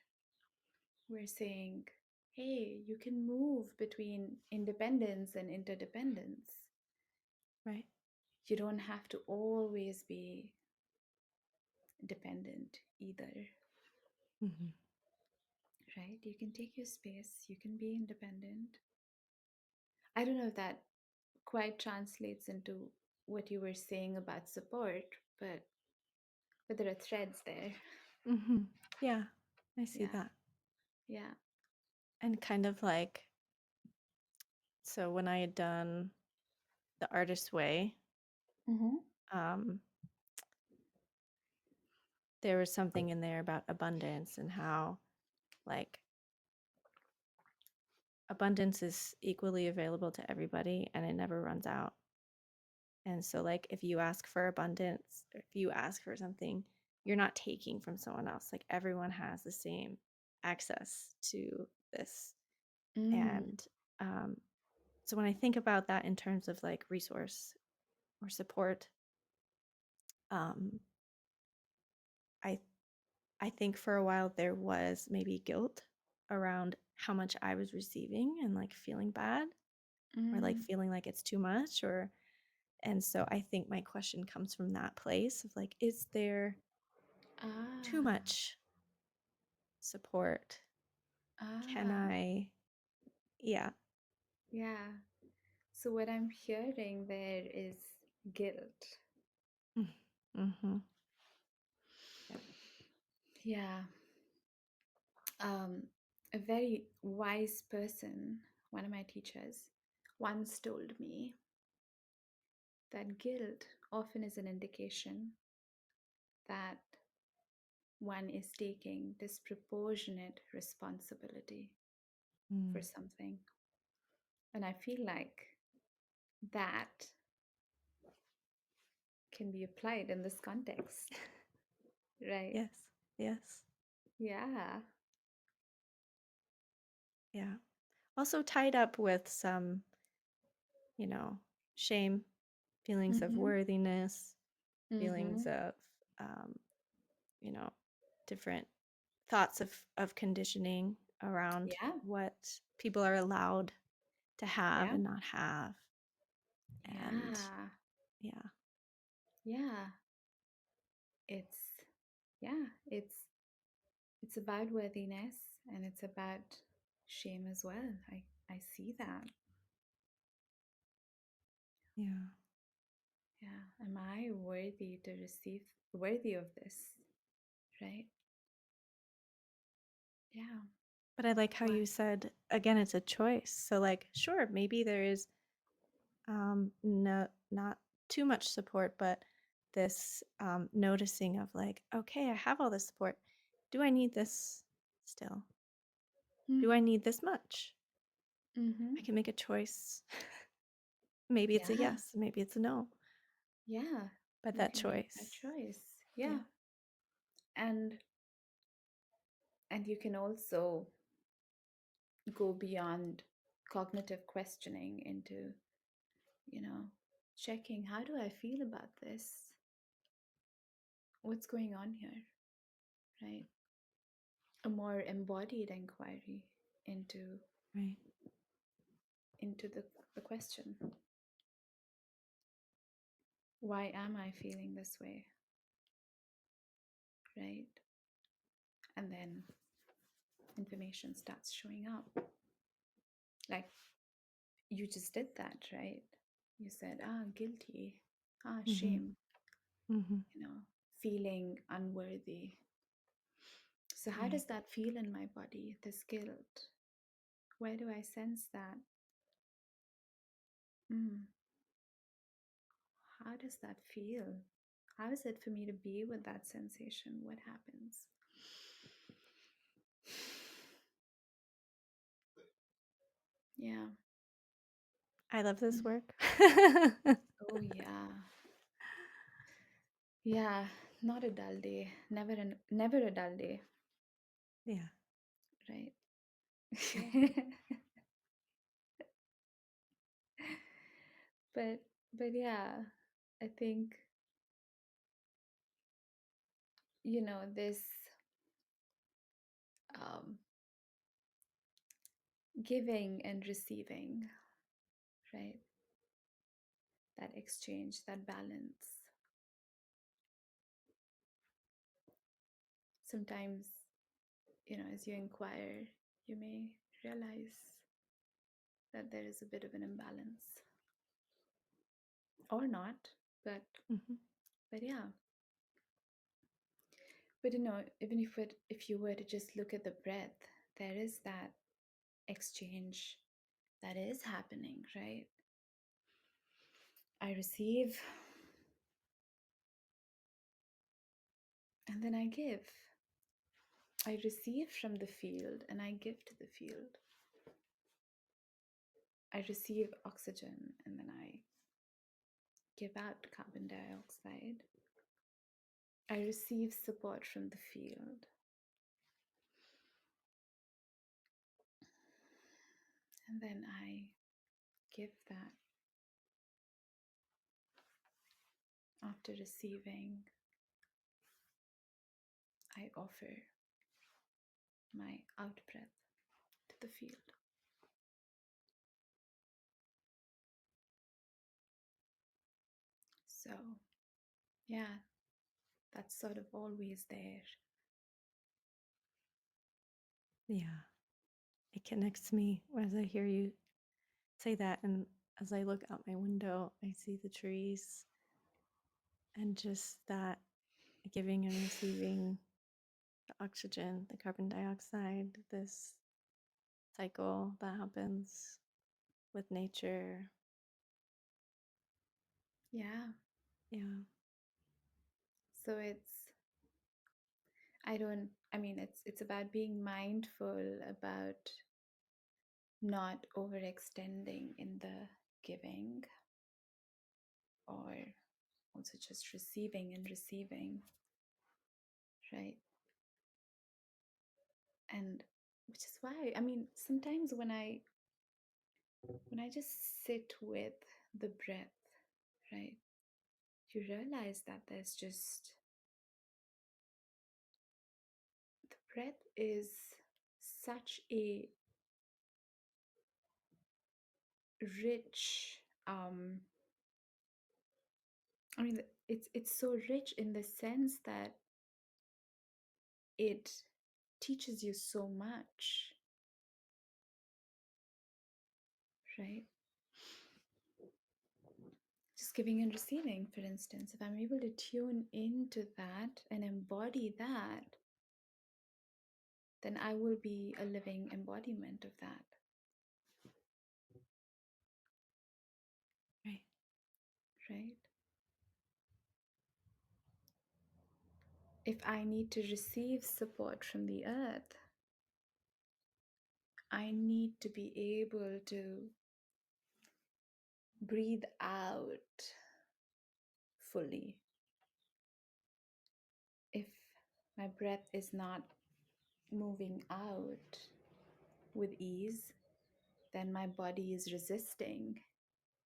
We're saying, hey, you can move between independence and interdependence. Right. You don't have to always be dependent either, Hmm. right? You can take your space, you can be independent. I don't know if that quite translates into what you were saying about support, but there are threads there. Hmm. Yeah, I see Yeah, that. yeah. And kind of like, so when I had done the artist's way, Mm-hmm. um, there was something in there about abundance and how, like, abundance is equally available to everybody and it never runs out. And so, like, if you ask for abundance, or if you ask for something, you're not taking from someone else. Like, everyone has the same access to this. Mm. And um, so, when I think about that in terms of like resource or support, um, I I think for a while there was maybe guilt around how much I was receiving and like feeling bad or like Mm. feeling like it's too much or and so I think my question comes from that place of like, is there too Ah, much support? Can ah, I? Yeah. yeah. So what I'm hearing there is guilt. Mm-hmm. Yeah. Yeah. Um, a very wise person, one of my teachers, once told me that guilt often is an indication that one is taking disproportionate responsibility for Mm. something. And I feel like that can be applied in this context, right? Yes. Yes. Yeah. Yeah. Also tied up with some, you know, shame, feelings of Mm-hmm. worthiness, Mm-hmm. feelings of, um, you know, different thoughts of conditioning around Yeah. what people are allowed to have Yeah. and not have. And Yeah. yeah. Yeah. It's yeah, it's about worthiness and it's about shame as well. I see that. Yeah. Yeah. Am I worthy to receive worthy of this? Right? Yeah. But I like how What? you said again, it's a choice. So like, sure, maybe there is no not too much support, but this noticing of like, okay, I have all this support. Do I need this still? Do I need this much? Mm-hmm. I can make a choice. Maybe it's a Yeah. yes, maybe it's a no, Yeah. but You that can make that choice. choice. Yeah. Yeah. And you can also go beyond cognitive questioning into, you know, checking, how do I feel about this? What's going on here? Right? a more embodied inquiry into Right. the question, why am I feeling this way, right? And then information starts showing up. Like you just did that, right? You said, guilty, Mm-hmm. shame, Mm-hmm. feeling unworthy. So, how Right. does that feel in my body, this guilt? Where do I sense that? Mm, how does that feel? How is it for me to be with that sensation? What happens? Yeah. I love this Mm. work. Oh, yeah. Yeah. Not a dull day. Never a dull day, Yeah. right? Yeah. but but yeah, I think this um, giving and receiving, right? That exchange, that balance. Sometimes, as you inquire, you may realize that there is a bit of an imbalance, or not, but Mm-hmm. yeah. But even if you were to just look at the breath, there is that exchange that is happening, right? I receive and then I give. I receive from the field and I give to the field. I receive oxygen and then I give out carbon dioxide. I receive support from the field and then I give that. After receiving, I offer my out breath to the field. So, yeah, that's sort of always there. Yeah. It connects me as I hear you say that. And as I look out my window, I see the trees and just that giving and receiving the oxygen, the carbon dioxide, this cycle that happens with nature. Yeah. Yeah. So it's about being mindful about not overextending in the giving or also just receiving and receiving, right? And which is why, sometimes when I just sit with the breath, right? You realize that there's just the breath is such a rich it's so rich in the sense that it teaches you so much, right? Just giving and receiving, for instance, if I'm able to tune into that and embody that, then I will be a living embodiment of that, Right. right? If I need to receive support from the earth, I need to be able to breathe out fully. If my breath is not moving out with ease, then my body is resisting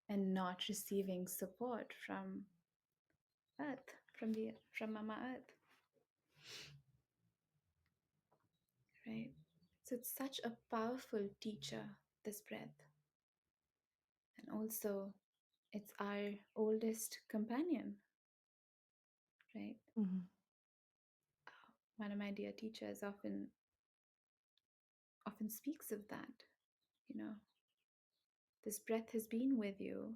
and not receiving support from earth, from Mama Earth. So it's such a powerful teacher, this breath. And also, it's our oldest companion, right? Mhm. One of my dear teachers often speaks of that. You know, this breath has been with you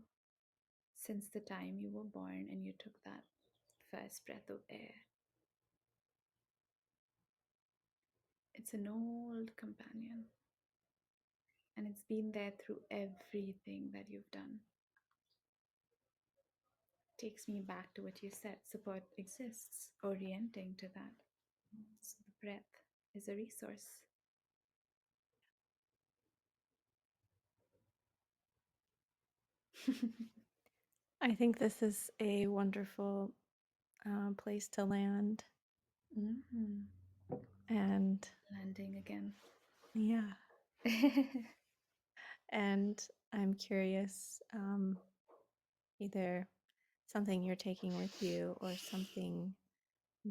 since the time you were born and you took that first breath of air. It's an old companion, and it's been there through everything that you've done. Takes me back to what you said, support exists, orienting to that. So the breath is a resource. I think this is a wonderful place to land. Mhm. And Landing again. yeah, and I'm curious, either something you're taking with you or something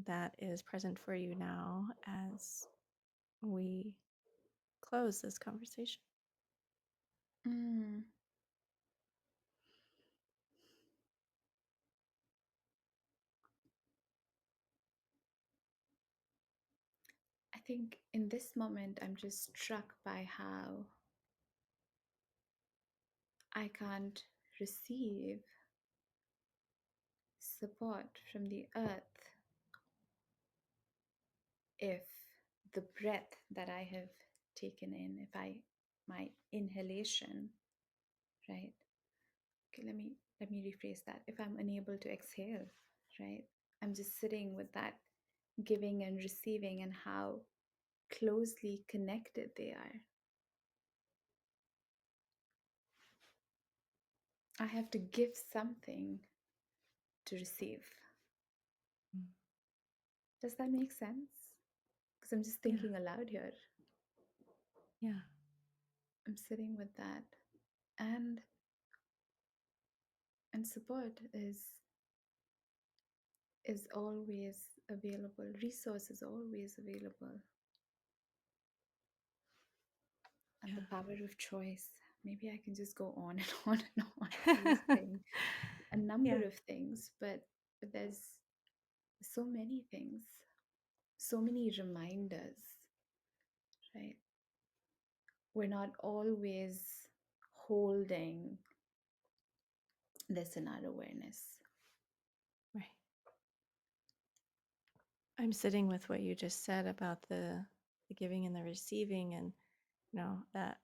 that is present for you now as we close this conversation. Mm. I think in this moment, I'm just struck by how I can't receive support from the earth if the breath that I have taken in, if my inhalation, right? Okay, let me rephrase that. If I'm unable to exhale, right? I'm just sitting with that giving and receiving and how closely connected they are. I have to give something to receive. Mm. Does that make sense? Because I'm just Yeah, thinking aloud here. yeah, I'm sitting with that. And support is always available. Resource is always available. And the power of choice. Maybe I can just go on and on and on yeah. listing a number Yeah, of things, but there's so many things, so many reminders, right? We're not always holding this in our awareness. right. I'm sitting with what you just said about the giving and the receiving, and that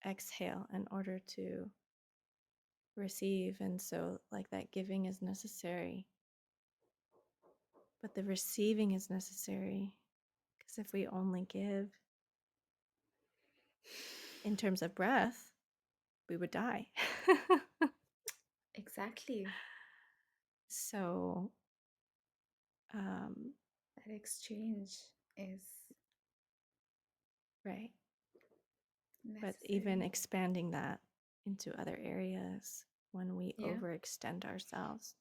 exhale in order to receive. And so, like, that giving is necessary, but the receiving is necessary, because if we only give in terms of breath, we would die. Exactly. So, um, That exchange is right. But even necessary. expanding that into other areas, when we Yeah. overextend ourselves,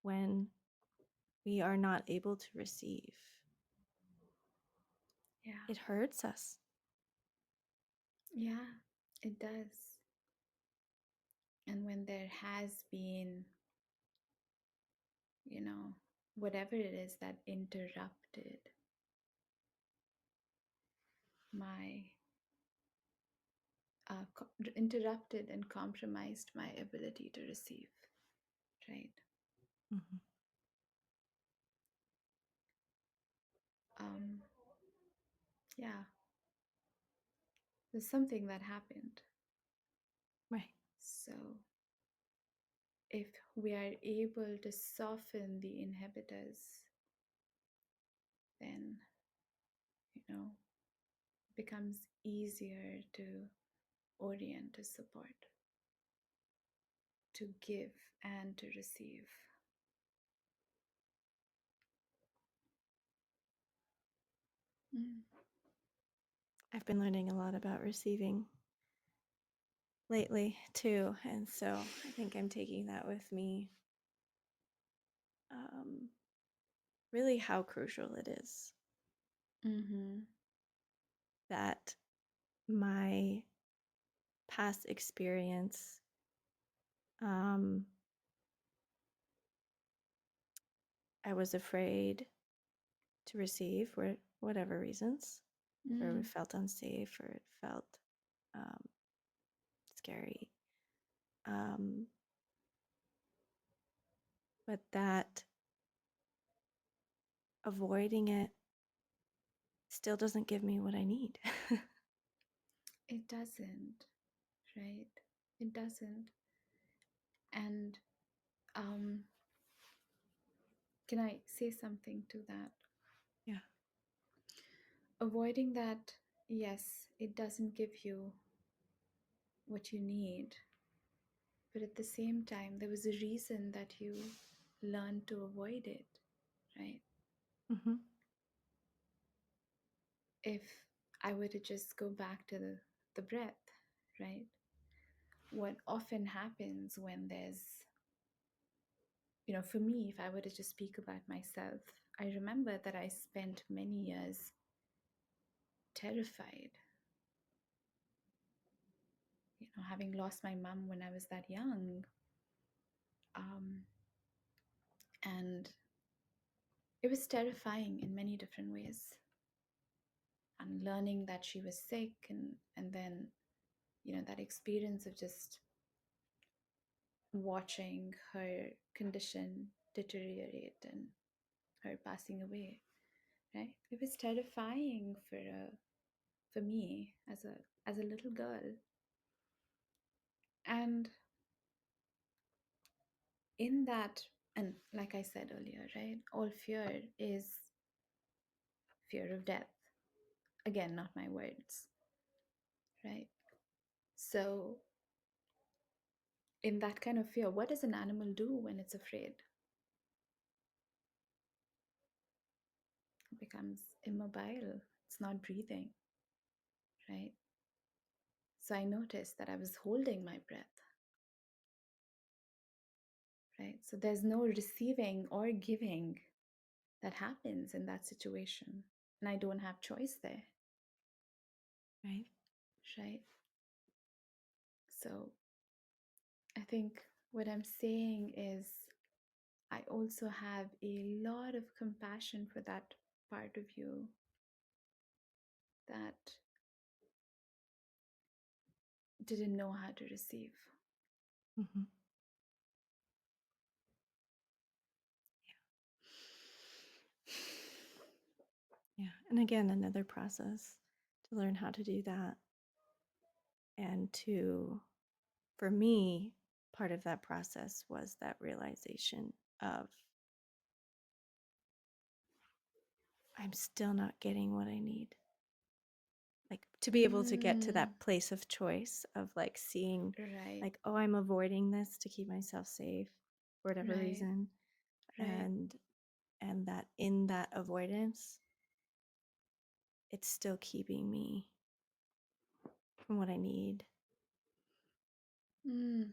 when we are not able to receive, Yeah. it hurts us. Yeah, it does. And when there has been, you know, whatever it is that my interrupted and compromised my ability to receive, right? Mhm. Um, yeah, there's something that happened. Right. So if we are able to soften the inhibitors, then, it becomes easier to orient to support, to give and to receive. Mm. I've been learning a lot about receiving lately too, and so I think I'm taking that with me. Um, Really, how crucial it is. Mm-hmm. that my past experience I was afraid to receive for whatever reasons, or it Mm. felt unsafe, or it felt um, scary. Um, but that avoiding it still doesn't give me what I need. It doesn't, right? It doesn't. And um, can I say something to that? Yeah. Avoiding that, yes, it doesn't give you what you need. But at the same time, there was a reason that you learned to avoid it, right? Mm-hmm. If I were to just go back to the breath, right? What often happens when there's, for me, if I were to just speak about myself, I remember that I spent many years terrified, having lost my mom when I was that young. Um, and it was terrifying in many different ways. And learning that she was sick, and then, that experience of just watching her condition deteriorate and her passing away, right? It was terrifying for me as a little girl. And in that, and like I said earlier, right, all fear is fear of death. Again, not my words, right? So in that kind of fear, what does an animal do when it's afraid? It becomes immobile. It's not breathing, right? So I noticed that I was holding my breath, right? So there's no receiving or giving that happens in that situation. And I don't have choice there, Right. right? So I think what I'm saying is I also have a lot of compassion for that part of you that didn't know how to receive. Mm-hmm. Yeah. And again, another process to learn how to do that. And for me, part of that process was that realization of I'm still not getting what I need. Like to be able to get to Mm, that place of choice of like seeing, right, like, oh, I'm avoiding this to keep myself safe for whatever right, reason. right. And that in that avoidance, it's still keeping me from what I need. Mm,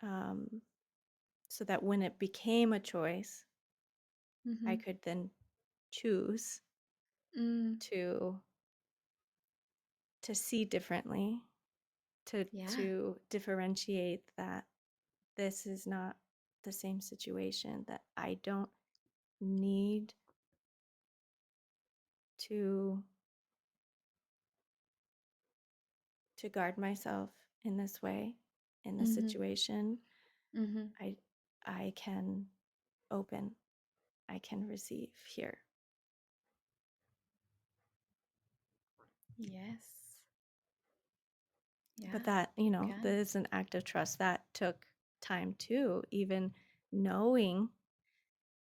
Um, so that when it became a choice, I mm-hmm, could then choose mm, to see differently, to yeah. differentiate that this is not the same situation, that I don't need to guard myself in this way, in this Mm-hmm, situation. mm-hmm. I can open, I can receive here. Yes. But Yeah, that, you that can. is an act of trust that took time too, even knowing,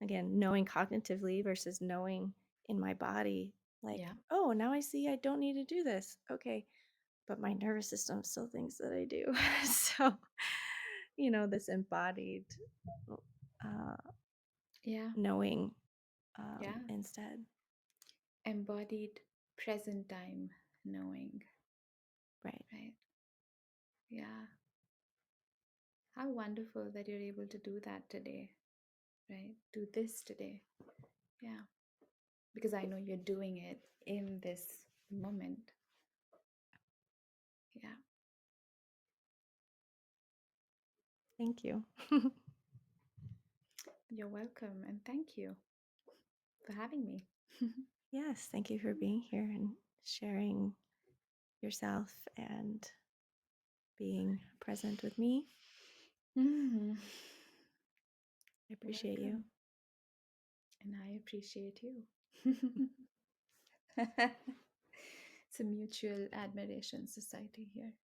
again, knowing cognitively versus knowing in my body, like, Yeah. oh, now I see I don't need to do this. Okay. But my nervous system still thinks that I do. So, this embodied uh, Yeah. knowing Yeah. instead. Embodied present time knowing, Right. right? Yeah. How wonderful that you're able to do that today, right? Do this today. Yeah. Because I know you're doing it in this moment. Thank you. You're welcome, and thank you for having me. Yes, thank you for being here and sharing yourself and being present with me. Mhm. I appreciate you. Welcome, and I appreciate you. It's a mutual admiration society here.